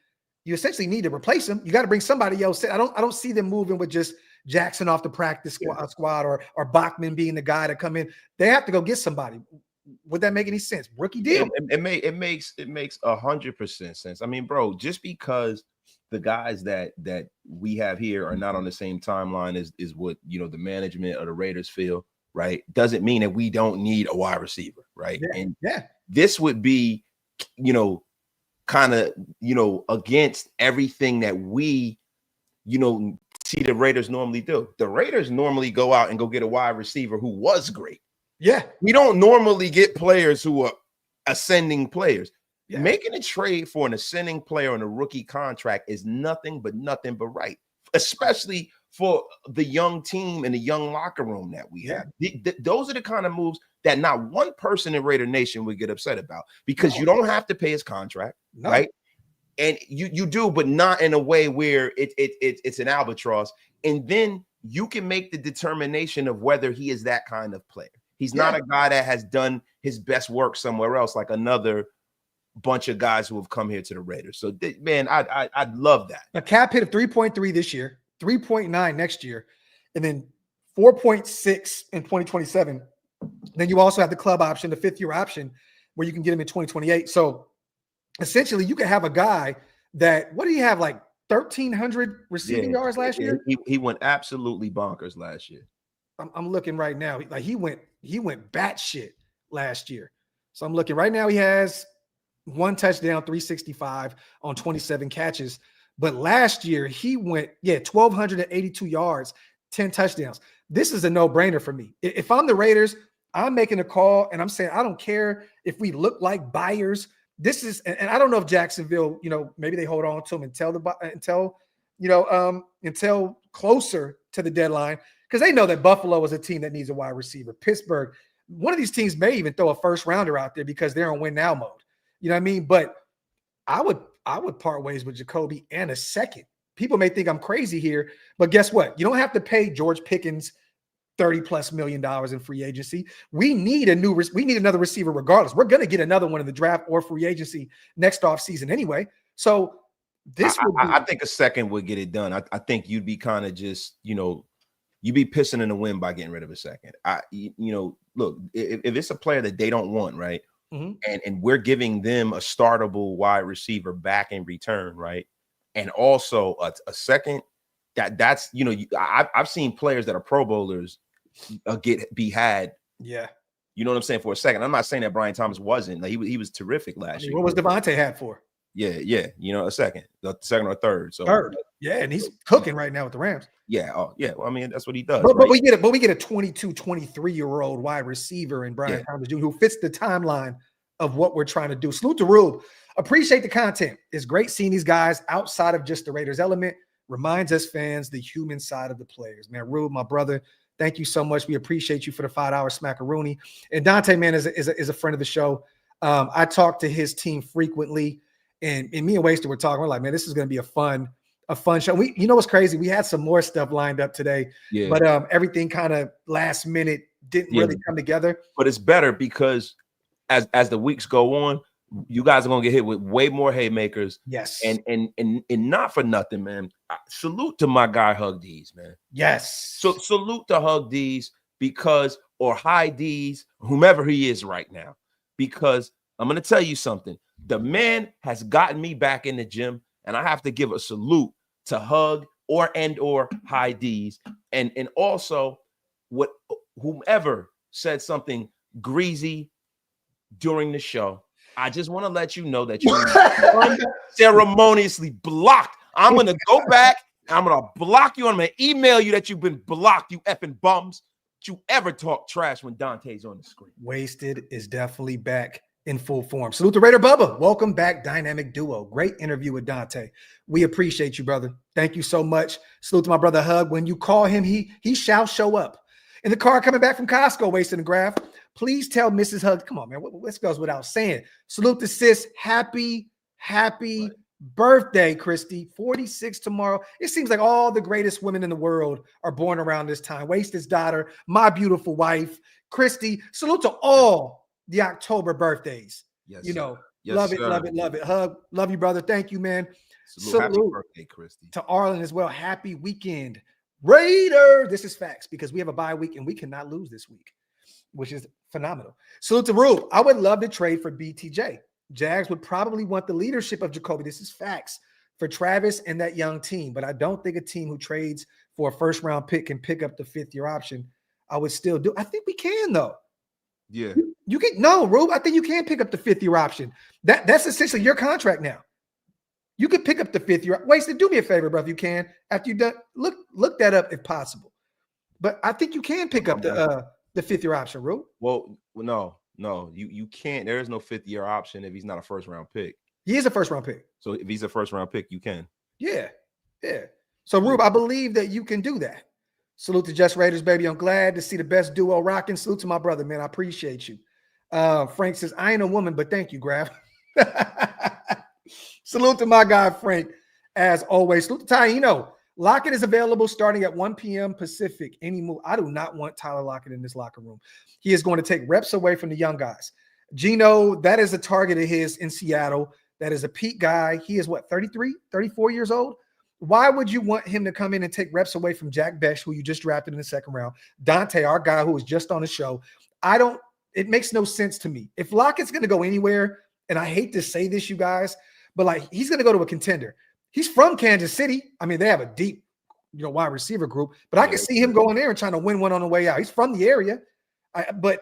you essentially need to replace him. You got to bring somebody else in. I don't see them moving with just Jackson off the practice squad or Bachman being the guy to come in. They have to go get somebody. Would that make any sense? Rookie deal. It makes 100% sense. I mean, bro, just because the guys that we have here are not on the same timeline is what, you know, the management of the Raiders feel, right? Doesn't mean that we don't need a wide receiver, right? And this would be, you know, kind of, you know, against everything that we, you know, see the Raiders normally do. The Raiders normally go out and go get a wide receiver who was great. Yeah. We don't normally get players who are ascending players. Yeah. Making a trade for an ascending player on a rookie contract is nothing but right, especially for the young team and the young locker room that we have. Those are the kind of moves that not one person in Raider Nation would get upset about, because you don't have to pay his contract, right? And you do, but not in a way where it's an albatross. And then you can make the determination of whether he is that kind of player. He's not a guy that has done his best work somewhere else, like another bunch of guys who have come here to the Raiders. So, man, I'd love that. A cap hit of 3.3 this year, 3.9 next year, and then 4.6 in 2027. Then you also have the club option, the 5th-year option, where you can get him in 2028. So, essentially, you could have a guy that, what do you have, like 1,300 receiving yards last year? He went absolutely bonkers last year. I'm looking right now. Like he went batshit last year. So I'm looking right now. He has 1 touchdown, 365 on 27 catches. But last year he went 1,282 yards, 10 touchdowns. This is a no-brainer for me. If I'm the Raiders, I'm making a call and I'm saying I don't care if we look like buyers. This is, and I don't know if Jacksonville, you know, maybe they hold on to him until closer to the deadline, because they know that Buffalo is a team that needs a wide receiver. Pittsburgh, one of these teams may even throw a first rounder out there because they're on win now mode. You know what I mean? But I would part ways with Jacoby and a second. People may think I'm crazy here, but guess what? You don't have to pay George Pickens $30+ million in free agency. We need another receiver regardless. We're going to get another one in the draft or free agency next offseason anyway. So I think a second would get it done. I think you'd be kind of just, you know, you'd be pissing in the wind by getting rid of a second. Look, if it's a player that they don't want, right? Mm-hmm. And we're giving them a startable wide receiver back in return, right? And also a second, that's, you know, I've seen players that are Pro Bowlers be had. Yeah. You know what I'm saying? For a second. I'm not saying that Brian Thomas wasn't. Like, he was terrific last year. What was Devontae had for? Yeah. You know, the second or third. So third. Yeah, and he's cooking right now with the Rams. Yeah. Oh, yeah. Well, I mean, that's what he does. But we get a 22, 23-year-old wide receiver in Brian Thomas Jr. who fits the timeline of what we're trying to do. Salute to Rube. Appreciate the content. It's great seeing these guys outside of just the Raiders element. Reminds us fans the human side of the players. Man, Rube, my brother, thank you so much. We appreciate you for the $5 smackaroony. And Dante, man, is a friend of the show. I talk to his team frequently, and me and Wasted were talking. We're like, man, this is going to be a fun show. You know what's crazy? We had some more stuff lined up today, but everything kind of last minute didn't really come together. But it's better because as the weeks go on, you guys are gonna get hit with way more haymakers. Yes. And not for nothing, man. Salute to my guy Hug D's, man. Yes. So salute to Hug D's or High D's, whomever he is right now. Because I'm gonna tell you something. The man has gotten me back in the gym, and I have to give a salute to Hug or High D's. And also whomever said something greasy during the show. I just want to let you know that you're unceremoniously blocked. I'm going to go back. I'm going to block you. I'm going to email you that you've been blocked, you effing bums. Don't you ever talk trash when Dante's on the screen. Wasted is definitely back in full form. Salute to Raider Bubba. Welcome back, dynamic duo. Great interview with Dante. We appreciate you, brother. Thank you so much. Salute to my brother Hug. When you call him, he shall show up. In the car coming back from Costco, Wasted and Graphk. Please tell Mrs. Hug, come on, man. This goes without saying. Salute to sis. Happy birthday, Christy. 46 tomorrow. It seems like all the greatest women in the world are born around this time. Wasted's daughter, my beautiful wife, Christy. Salute to all the October birthdays. Yes, you know, yes, love sir. it. Hug. Love you, brother. Thank you, man. Salute. Happy birthday, Christy. To Arlen as well. Happy weekend. Raiders. This is facts because we have a bye week and we cannot lose this week, which is phenomenal. Salute to Rube. I would love to trade for BTJ. Jags would probably want the leadership of Jacoby. This is facts for Travis and that young team, but I don't think a team who trades for a first-round pick can pick up the fifth-year option. I would still do. I think we can, though. Yeah. You can no, Rube. I think you can pick up the fifth-year option. That's essentially your contract now. You could pick up the fifth-year. Wasted, do me a favor, bro, if you can. After you done, look that up if possible. But I think you can pick up the fifth-year option, Rube. Well, no, you can't. There is no fifth-year option if he's not a first-round pick. He is a first-round pick. So if he's a first-round pick, you can. Yeah. So, Rube, I believe that you can do that. Salute to Just Raiders, baby. I'm glad to see the best duo rocking. Salute to my brother, man. I appreciate you. Frank says, I ain't a woman, but thank you, Graphk. Salute to my guy, Frank, as always. Salute to Taino. Lockett is available starting at 1 p.m. Pacific. Any move? I do not want Tyler Lockett in this locker room. He is going to take reps away from the young guys. Gino, that is a target of his in Seattle. That is a peak guy. He is what, 33, 34 years old? Why would you want him to come in and take reps away from Jack Besh, who you just drafted in the second round? Dante, our guy who was just on the show. It makes no sense to me. If Lockett's going to go anywhere, and I hate to say this, you guys, but like he's going to go to a contender. He's from Kansas City. I mean, they have a deep, wide receiver group, but I can see him going there and trying to win one on the way out. He's from the area, but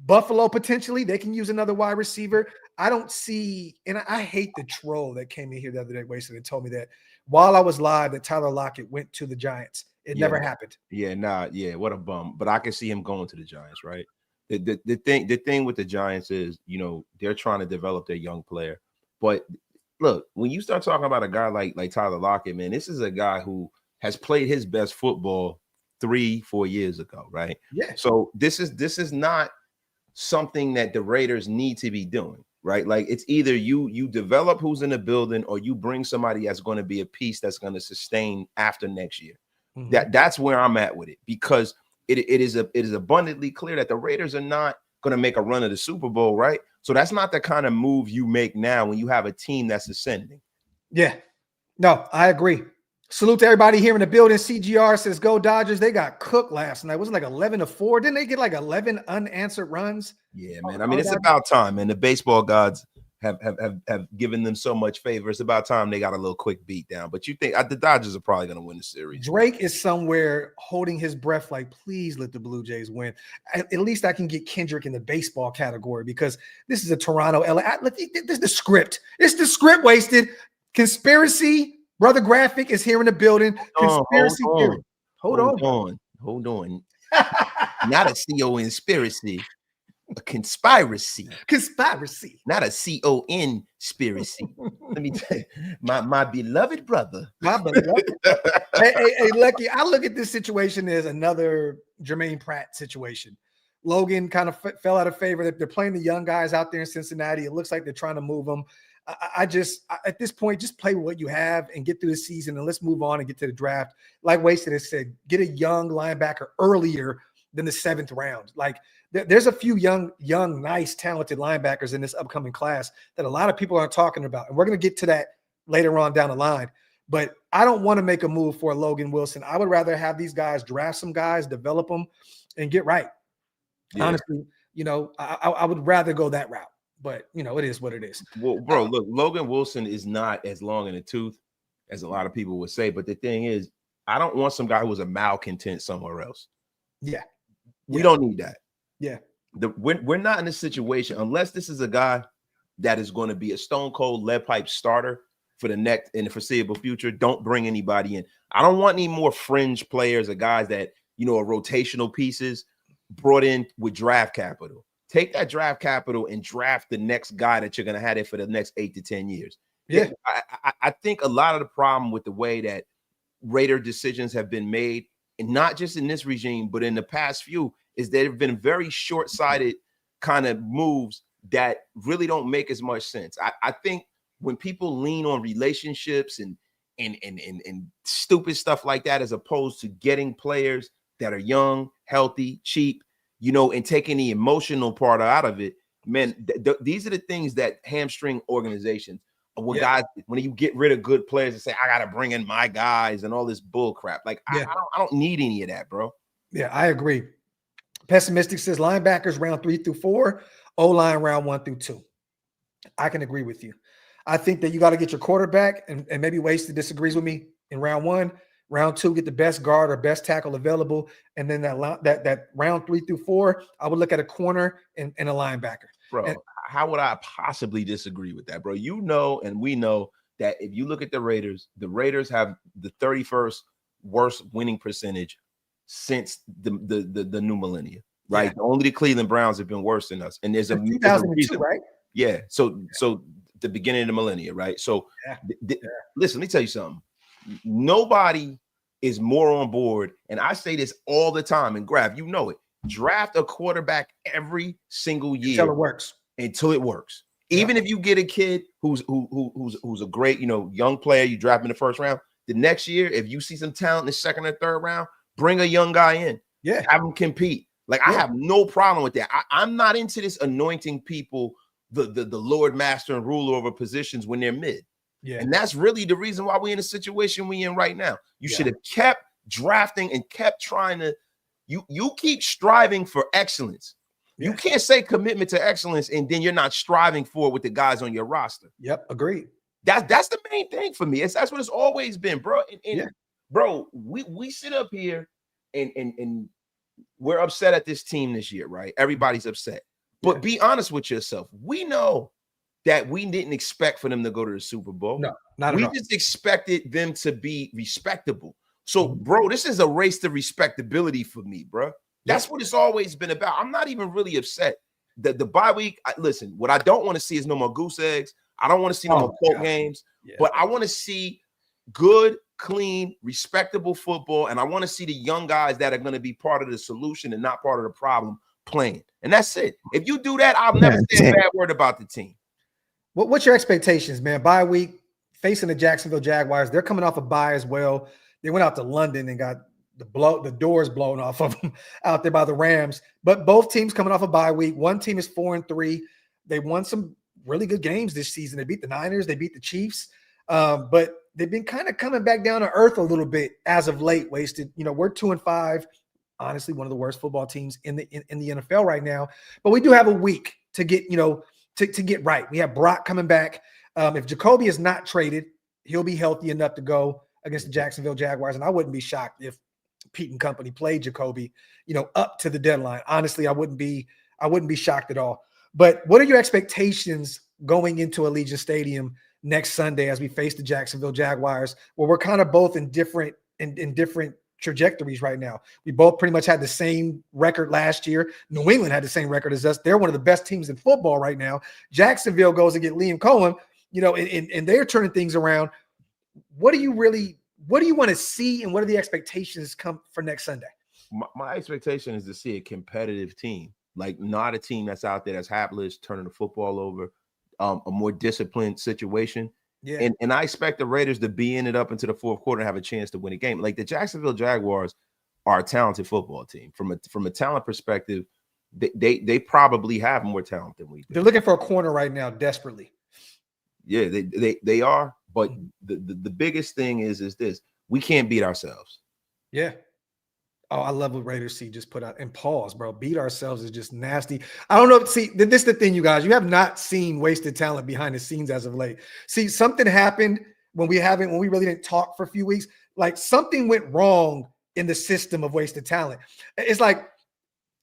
Buffalo potentially they can use another wide receiver. I don't see, and I hate the troll that came in here the other day, wasted and told me that while I was live that Tyler Lockett went to the Giants. It never happened. Yeah, what a bum. But I can see him going to the Giants, right? The thing with the Giants is, they're trying to develop their young player. But look, when you start talking about a guy like Tyler Lockett, man, this is a guy who has played his best football 3-4 years ago, right? Yeah. So this is not something that the Raiders need to be doing, right? Like it's either you develop who's in the building or you bring somebody that's going to be a piece that's going to sustain after next year. Mm-hmm. That's where I'm at with it, because it is abundantly clear that the Raiders are not going to make a run of the Super Bowl, right? So that's not the kind of move you make now when you have a team that's ascending. Yeah. No, I agree. Salute to everybody here in the building. CGR says, go Dodgers. They got cooked last night. Wasn't like 11-4. Didn't they get like 11 unanswered runs? Yeah, man. I mean, it's about time, man. The baseball gods have given them so much favor. It's about time they got a little quick beat down. But you think the Dodgers are probably going to win the series. Drake is somewhere holding his breath like, please let the Blue Jays win. At least I can get Kendrick in the baseball category because this is a Toronto, LA. This is the script. It's the script, wasted. Conspiracy. Brother Graphk is here in the building. Conspiracy theory. Hold on. Not a conspiracy. A conspiracy. Not a conspiracy. Let me tell you, my beloved brother. Hey, Lucky, I look at this situation as another Jermaine Pratt situation. Logan kind of fell out of favor. They're playing the young guys out there in Cincinnati. It looks like they're trying to move them. I at this point, just play with what you have and get through the season, and let's move on and get to the draft. Like Wasted has said, get a young linebacker earlier than the 7th round. Like there's a few young, nice, talented linebackers in this upcoming class that a lot of people aren't talking about. And we're going to get to that later on down the line. But I don't want to make a move for Logan Wilson. I would rather have these guys draft some guys, develop them, and get right. Yeah. Honestly, I would rather go that route. But, it is what it is. Well, bro, look, Logan Wilson is not as long in the tooth as a lot of people would say. But the thing is, I don't want some guy who was a malcontent somewhere else. Yeah. We don't need that. Yeah. We're not in a situation, unless this is a guy that is going to be a stone cold lead pipe starter for the next in the foreseeable future. Don't bring anybody in. I don't want any more fringe players or guys that, are rotational pieces brought in with draft capital. Take that draft capital and draft the next guy that you're going to have it for the next 8 to 10 years. Yeah. I think a lot of the problem with the way that Raider decisions have been made, and not just in this regime, but in the past few, is they've been very short-sighted kind of moves that really don't make as much sense. I think when people lean on relationships and stupid stuff like that, as opposed to getting players that are young, healthy, cheap, and taking the emotional part out of it, man, these are the things that hamstring organizations. with guys, when you get rid of good players and say, I got to bring in my guys and all this bull crap. Like, I don't need any of that, bro. Yeah, I agree. Pessimistic says linebackers round 3 through 4, O-line round 1 through 2. I can agree with you. I think that you got to get your quarterback, and maybe Wasted disagrees with me in round 1. Round 2, get the best guard or best tackle available. And then that round 3 through 4, I would look at a corner and a linebacker. Bro, how would I possibly disagree with that, bro? You know, and we know that if you look at the Raiders have the 31st worst winning percentage since the new millennia, right? Yeah. Only the Cleveland Browns have been worse than us. And there's a 2002, right? Yeah. So the beginning of the millennia, right? So listen, let me tell you something. Nobody is more on board, and I say this all the time, and Graphk, you know it. Draft a quarterback every single year until it works. Even if you get a kid who's a great, young player, you draft him in the first round. The next year, if you see some talent in the second or third round, bring a young guy in. Yeah, have him compete. Like, I have no problem with that. I'm not into this anointing people the Lord, Master, and ruler over positions when they're mid. Yeah, and that's really the reason why we're in the situation we're in right now. You should have kept drafting and kept trying to. You keep striving for excellence. You can't say commitment to excellence and then you're not striving for it with the guys on your roster. Yep, agreed. That's the main thing for me. That's what it's always been, bro. Bro, we sit up here and we're upset at this team this year, right? Everybody's upset. But be honest with yourself. We know that we didn't expect for them to go to the Super Bowl. No, not at all. We just expected them to be respectable. So, bro, this is a race to respectability for me, bro. That's what it's always been about. I'm not even really upset. The bye week, listen, what I don't want to see is no more goose eggs. I don't want to see no more quote games. Yeah. But I want to see good, clean, respectable football, and I want to see the young guys that are going to be part of the solution and not part of the problem playing. And that's it. If you do that, I'll never say a bad word about the team. What's your expectations, man? Bye week, facing the Jacksonville Jaguars. They're coming off a bye as well. They went out to London and got the doors blown off of them out there by the Rams. But both teams coming off a bye week. One team is 4-3. They won some really good games this season. They beat the Niners. They beat the Chiefs. But they've been kind of coming back down to earth a little bit as of late. Wasted. We're 2-5. Honestly, one of the worst football teams in the NFL right now. But we do have a week to get to get right. We have Brock coming back. If Jacoby is not traded, he'll be healthy enough to go against the Jacksonville Jaguars. And I wouldn't be shocked if Pete and company played Jacoby, up to the deadline. Honestly, I wouldn't be shocked at all. But what are your expectations going into Allegiant Stadium next Sunday as we face the Jacksonville Jaguars, where we're kind of both in different trajectories right now? We both pretty much had the same record last year. New England had the same record as us. They're one of the best teams in football right now. Jacksonville goes and get Liam Cohen, and they're turning things around. What do you want to see, and what are the expectations come for next Sunday? My expectation is to see a competitive team, like not a team that's out there that's hapless, turning the football over, a more disciplined situation. Yeah. And I expect the Raiders to be in it up into the fourth quarter and have a chance to win a game. Like, the Jacksonville Jaguars are a talented football team. From a talent perspective, they probably have more talent than we do. They're looking for a corner right now, desperately. Yeah, they are. But the biggest thing is this: we can't beat ourselves. Yeah. Oh, I love what Raiders C just put out. And pause, bro. Beat ourselves is just nasty. I don't know. See, this is the thing, you guys. You have not seen wasted talent behind the scenes as of late. See, something happened when we really didn't talk for a few weeks. Like, something went wrong in the system of wasted talent. It's like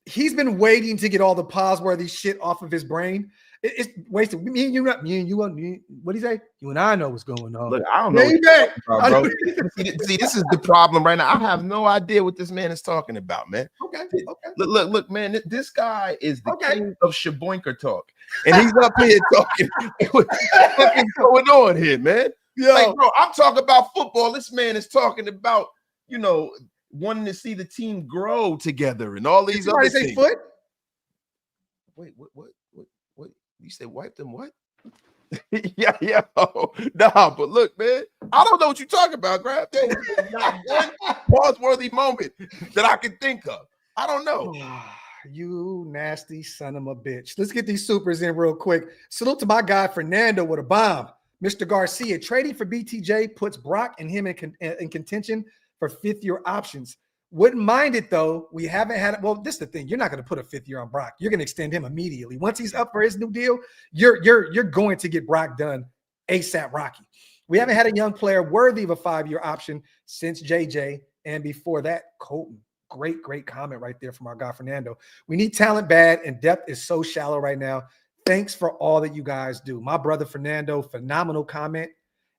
he's been waiting to get all the pause-worthy shit off of his brain. It's wasted. What do you say? You and I know what's going on. Look, I don't know. Bro. See, this is the problem right now. I have no idea what this man is talking about, man. Okay. Look, man. This guy is the king of Shaboinker talk, and he's up here talking. What's going on here, man? Yo, like, bro, I'm talking about football. This man is talking about, wanting to see the team grow together and all these other things. Foot? Wait, what? You said wipe them what? yeah. Nah, but look, man, I don't know what you're talking about, Graphk. There's not one pause-worthy moment that I can think of. I don't know. You nasty son of a bitch. Let's get these supers in real quick. Salute to my guy Fernando with a bomb. Mr. Garcia, trading for BTJ puts Brock and him in contention for fifth-year options. Wouldn't mind it, though. We haven't had it. Well, this is the thing. You're not going to put a fifth year on Brock. You're going to extend him immediately. Once he's up for his new deal, you're going to get Brock done ASAP Rocky. We haven't had a young player worthy of a 5-year option since JJ. And before that, Colton. Great comment right there from our guy, Fernando. We need talent bad, and depth is so shallow right now. Thanks for all that you guys do. My brother, Fernando, phenomenal comment.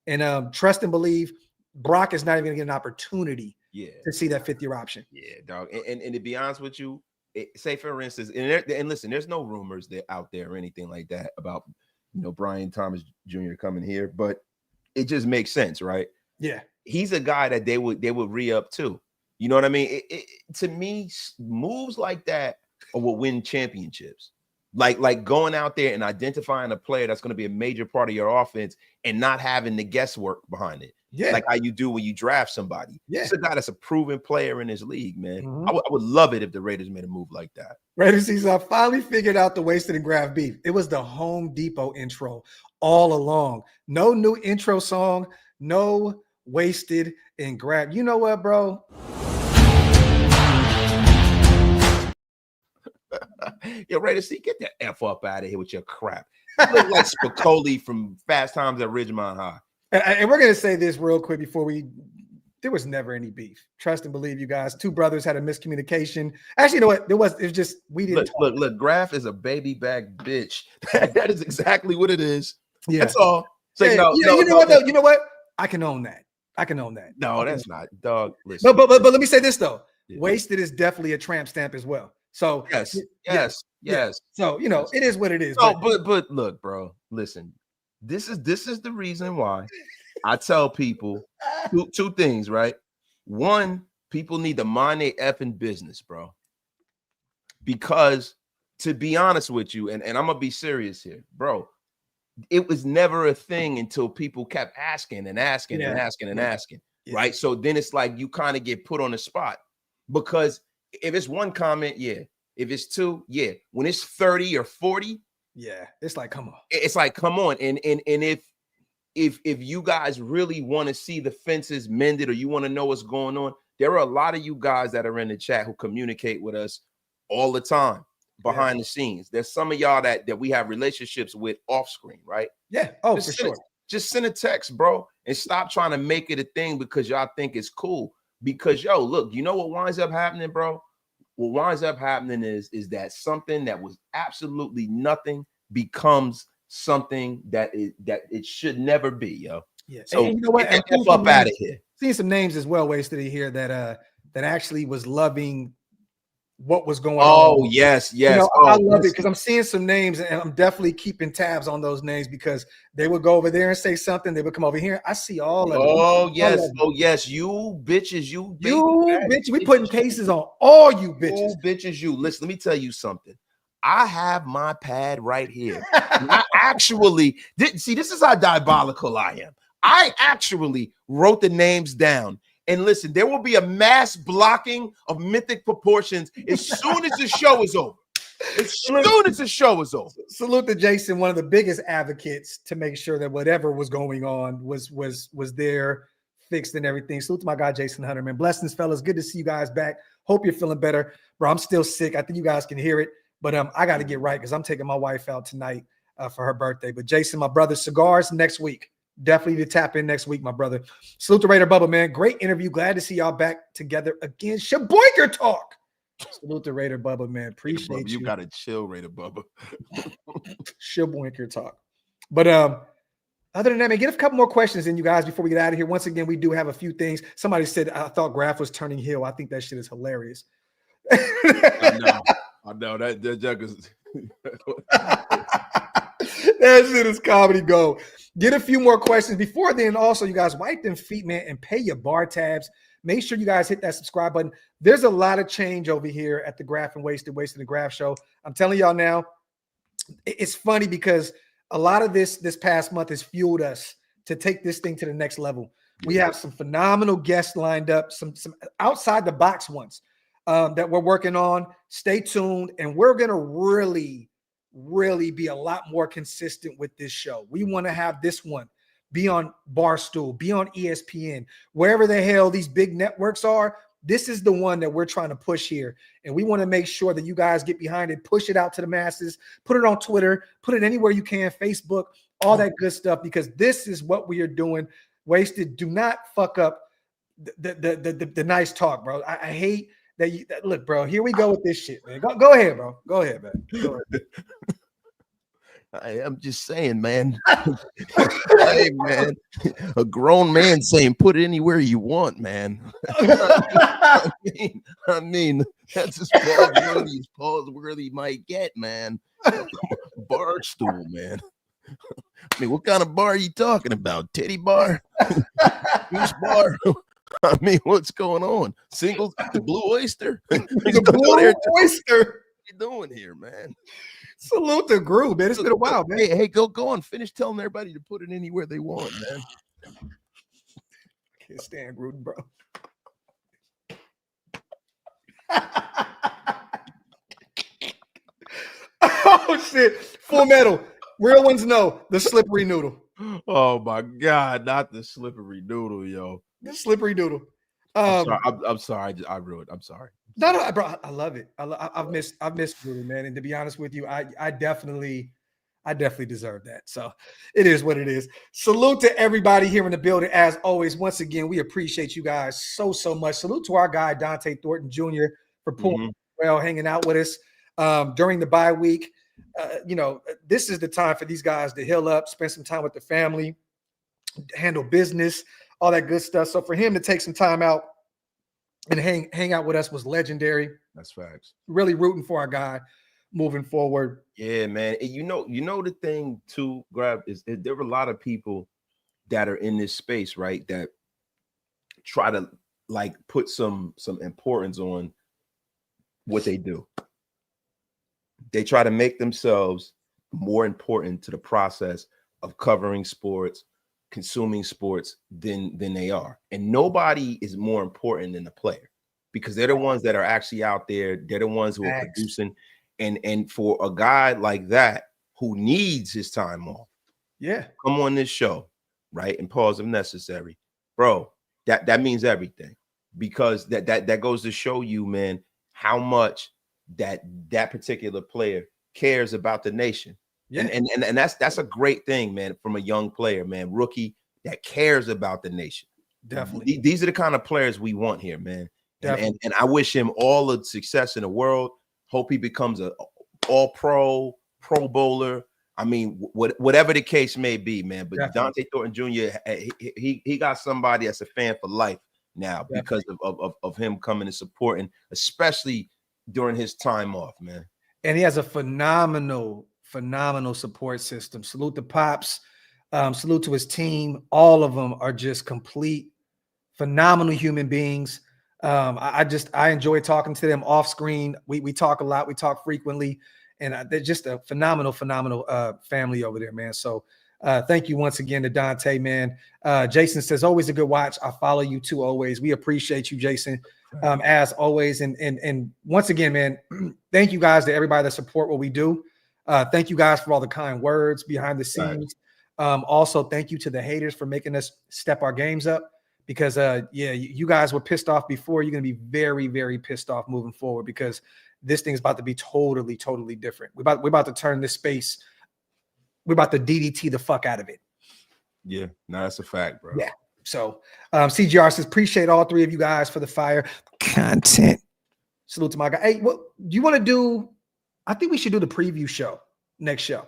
And trust and believe, Brock is not even going to get an opportunity to see that fifth-year option. Yeah, dog. And to be honest with you, say for instance, and listen, there's no rumors out there or anything like that about, Brian Thomas Jr. coming here, but it just makes sense, right? Yeah. He's a guy that they would re-up too. You know what I mean? To me, moves like that will win championships. Like going out there and identifying a player that's going to be a major part of your offense and not having the guesswork behind it. Yeah. Like how you do when you draft somebody. Yeah. It's a guy that's a proven player in this league, man. Mm-hmm. I would love it if the Raiders made a move like that. Raiders season, I finally figured out the Wasted and Graphk beef. It was the Home Depot intro all along. No new intro song, no Wasted and Graphk. You know what, bro? Yo, Raiders, get the F up out of here with your crap. You look like Spicoli from Fast Times at Ridgemont High. And we're going to say this real quick before there was never any beef. Trust and believe, you guys. Two brothers had a miscommunication. Actually, you know what? It was just, we didn't look, Graphk is a baby back bitch. That is exactly what it is. Yeah. That's all. So, you know what? I can own that. No, that's not, dog. Listen. But let me say this, though. Yeah. The is definitely a tramp stamp as well. So yes. So it is what it is. No, but look, bro, listen. This is the reason why I tell people two things, right? One, people need to mind their effing business, bro. Because to be honest with you, and I'm gonna be serious here, bro, it was never a thing until people kept asking, right? So then it's like you kind of get put on the spot because if it's one comment, yeah. If it's two, yeah. When it's 30 or 40, yeah, it's like, come on. It's like, come on. And if you guys really want to see the fences mended or you want to know what's going on, there are a lot of you guys that are in the chat who communicate with us all the time behind the scenes. There's some of y'all that we have relationships with off screen, right? Yeah. Oh, for sure. Just send a text, bro, and stop trying to make it a thing because y'all think it's cool. Because, yo, look, you know what winds up happening, bro? What winds up happening is that something that was absolutely nothing becomes something that it should never be, yo. Yeah. So and you know what? Get the F up out of here. Seeing some names as well, Wasted here that actually was loving what was going on. Oh, yes. I love it because I'm seeing some names and I'm definitely keeping tabs on those names because they would go over there and say something. They would come over here. I see all of them. Oh, yes. You bitches. We putting cases on all you bitches. You bitches, you. Listen, let me tell you something. I have my pad right here. I actually see, this is how diabolical I am. I actually wrote the names down. And listen, there will be a mass blocking of mythic proportions as soon as the show is over. Salute to Jason, one of the biggest advocates to make sure that whatever was going on was there, fixed and everything. Salute to my guy, Jason Hunter, man. Blessings, fellas. Good to see you guys back. Hope you're feeling better. Bro, I'm still sick. I think you guys can hear it. But I got to get right because I'm taking my wife out tonight for her birthday. But Jason, my brother, cigars next week. Definitely to tap in next week, my brother. Salute to Raider Bubba, man. Great interview. Glad to see y'all back together again. Shaboinker talk. Salute to Raider Bubba, man. Appreciate you. You got to chill, Raider Bubba. Shaboinker talk. But other than that, man, get a couple more questions in, you guys, before we get out of here. Once again, we do have a few things. Somebody said, I thought Graphk was turning heel. I think that shit is hilarious. I know. That jug is... That shit is comedy gold. Get a few more questions. Before then, also, you guys, wipe them feet, man, and pay your bar tabs. Make sure you guys hit that subscribe button. There's a lot of change over here at the Graphk and Wasted and Graphk show. I'm telling y'all now, it's funny because a lot of this past month has fueled us to take this thing to the next level. We have some phenomenal guests lined up, some outside the box ones that we're working on. Stay tuned, and we're going to really be a lot more consistent with this show. We want to have this one be on Barstool, be on ESPN, wherever the hell these big networks are. This is the one that we're trying to push here. And we want to make sure that you guys get behind it, push it out to the masses, put it on Twitter, put it anywhere you can, Facebook, all that good stuff, because this is what we are doing. Wasted, do not fuck up the nice talk, bro. I hate that you look, bro. Here we go with this shit, man. Go ahead, bro. Go ahead, man. Go ahead. I'm just saying, man. Hey, man, a grown man saying put it anywhere you want, man. I mean, that's as pause worthy might get, man. Barstool, man. I mean, what kind of bar are you talking about? Titty bar? Juice bar? I mean, what's going on? Singles? The Blue Oyster? The Blue Oyster. What are you doing here, man? Salute to Groove, man. It's been a while, man. Hey, go on. Finish telling everybody to put it anywhere they want, man. Can't stand Gruden, bro. Oh, shit. Full Metal. Real ones know the slippery noodle. Oh, my God. Not the slippery noodle, yo. The slippery noodle. I'm sorry. I ruined it. I'm sorry. No, bro. I love it. I've missed Gruden, man. And to be honest with you, I definitely deserve that. So it is what it is. Salute to everybody here in the building. As always, once again, we appreciate you guys so much. Salute to our guy, Dante Thornton Jr., for pulling well, hanging out with us during the bye week. This is the time for these guys to heal up, spend some time with the family, handle business, all that good stuff. So for him to take some time out and hang out with us was legendary. That's facts. Really rooting for our guy moving forward. Yeah, man. And you know the thing too, Graphk, is there are a lot of people that are in this space, right, that try to like put some importance on what they do. They try to make themselves more important to the process of covering sports, consuming sports than they are. And nobody is more important than the player, because they're the ones that are actually out there. They're the ones who are producing. And for a guy like that who needs his time off, come on this show, right, and pause if necessary, bro. That means everything, because that goes to show you, man, how much that particular player cares about the nation. Yeah. And that's a great thing, man, from a young player, man, rookie that cares about the nation. Definitely. These are the kind of players we want here, man. And I wish him all the success in the world. Hope he becomes a all-pro, Pro Bowler. I mean, whatever the case may be, man. But Dante Thornton Jr., he got somebody that's a fan for life now because of him coming and supporting, especially during his time off, man. And he has a phenomenal support system. Salute to Pops. Salute to his team. All of them are just complete, phenomenal human beings. I enjoy talking to them off screen. We talk a lot. We talk frequently. And they're just a phenomenal family over there, man. So thank you once again to Dante, man. Jason says, always a good watch. I follow you too, always. We appreciate you, Jason, as always. And once again, man, thank you guys to everybody that support what we do. Thank you guys for all the kind words behind the scenes. Also, thank you to the haters for making us step our games up, because, you guys were pissed off before. You're going to be very, very pissed off moving forward, because this thing's about to be totally, totally different. We're about to turn this space. We're about to DDT the fuck out of it. Yeah, no, that's a fact, bro. Yeah. So CGR says, appreciate all three of you guys for the fire content. Salute to my guy. Hey, what do you want to do? I think we should do the preview show next show.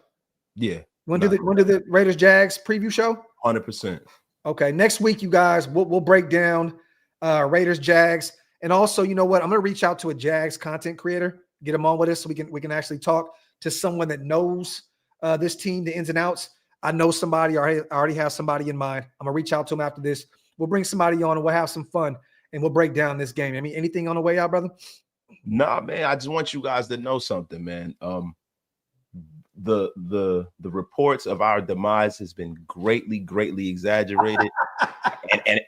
Yeah. Want to do the Raiders Jags preview show? 100%. Okay. Next week, you guys, we'll break down Raiders Jags. And also, you know what? I'm going to reach out to a Jags content creator, get him on with us so we can actually talk to someone that knows this team, the ins and outs. I know somebody, I already have somebody in mind. I'm going to reach out to him after this. We'll bring somebody on and we'll have some fun and we'll break down this game. I mean, anything on the way out, brother? Nah, man, I just want you guys to know something, man. The reports of our demise has been greatly exaggerated.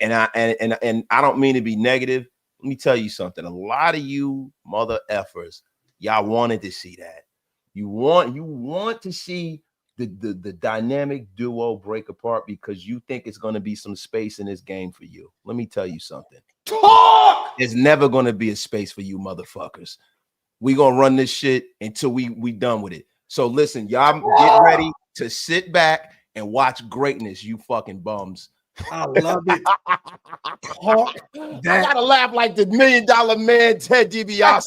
and I don't mean to be negative. Let me tell you something. A lot of you mother effers, y'all wanted to see that. You want to see the dynamic duo break apart because you think it's going to be some space in this game for you. Let me tell you something. Talk! There's never going to be a space for you motherfuckers. We going to run this shit until we done with it. So listen, y'all get ready to sit back and watch greatness, you fucking bums. I love it. Talk I that. gotta laugh like the $1 Million Man Ted DiBiase.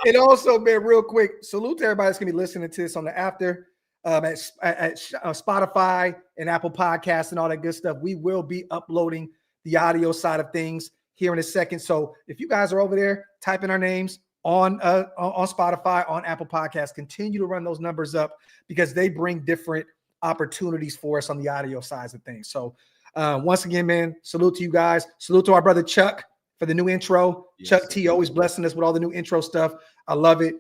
And also, man, real quick, salute to everybody that's gonna be listening to this on the after at Spotify and Apple Podcasts and all that good stuff. We will be uploading the audio side of things here in a second. So if you guys are over there, type in our names on Spotify, on Apple Podcasts, continue to run those numbers up because they bring different opportunities for us on the audio sides of things. So once again, man, salute to you guys. Salute to our brother Chuck for the new intro. Yes, Chuck T always blessing us with all the new intro stuff. I love it.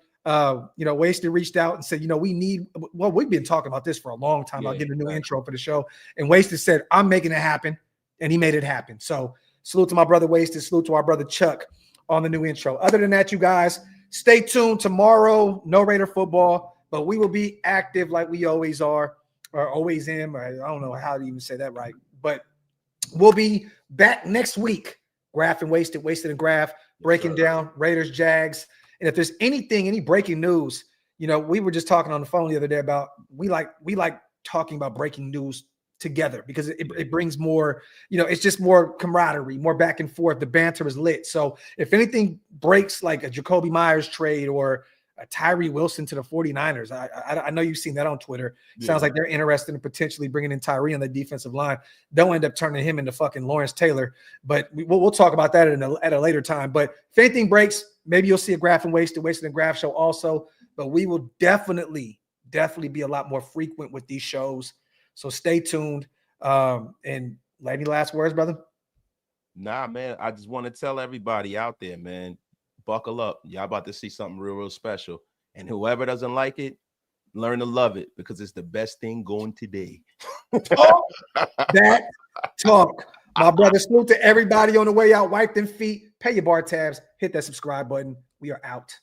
Wasted reached out and said, we've been talking about this for a long time about getting a new intro for the show. And Wasted said, I'm making it happen. And he made it happen. So salute to my brother Wasted. Salute to our brother Chuck on the new intro. Other than that, you guys, stay tuned tomorrow. No Raider football, but we will be active like we always are, or always am. Or I don't know how to even say that right, but we'll be back next week. Graphk and Wasted and Graphk, breaking down Raiders, Jags. And if there's any breaking news, we were just talking on the phone the other day about we like talking about breaking news together because it brings more, it's just more camaraderie, more back and forth. The banter is lit. So if anything breaks like a Jacoby Myers trade or a Tyree Wilson to the 49ers, I know you've seen that on Twitter. Sounds like they're interested in potentially bringing in Tyree on the defensive line. They'll end up turning him into fucking Lawrence Taylor, but we'll talk about that at a later time. But if anything breaks, maybe you'll see a Graphk and Wasted and Graphk show also, but we will definitely be a lot more frequent with these shows. So stay tuned. And any last words, brother? Nah, man. I just want to tell everybody out there, man, buckle up. Y'all about to see something real special. And whoever doesn't like it, learn to love it because it's the best thing going today. Talk that talk. My brother, salute to everybody on the way out. Wipe them feet, pay your bar tabs, hit that subscribe button. We are out.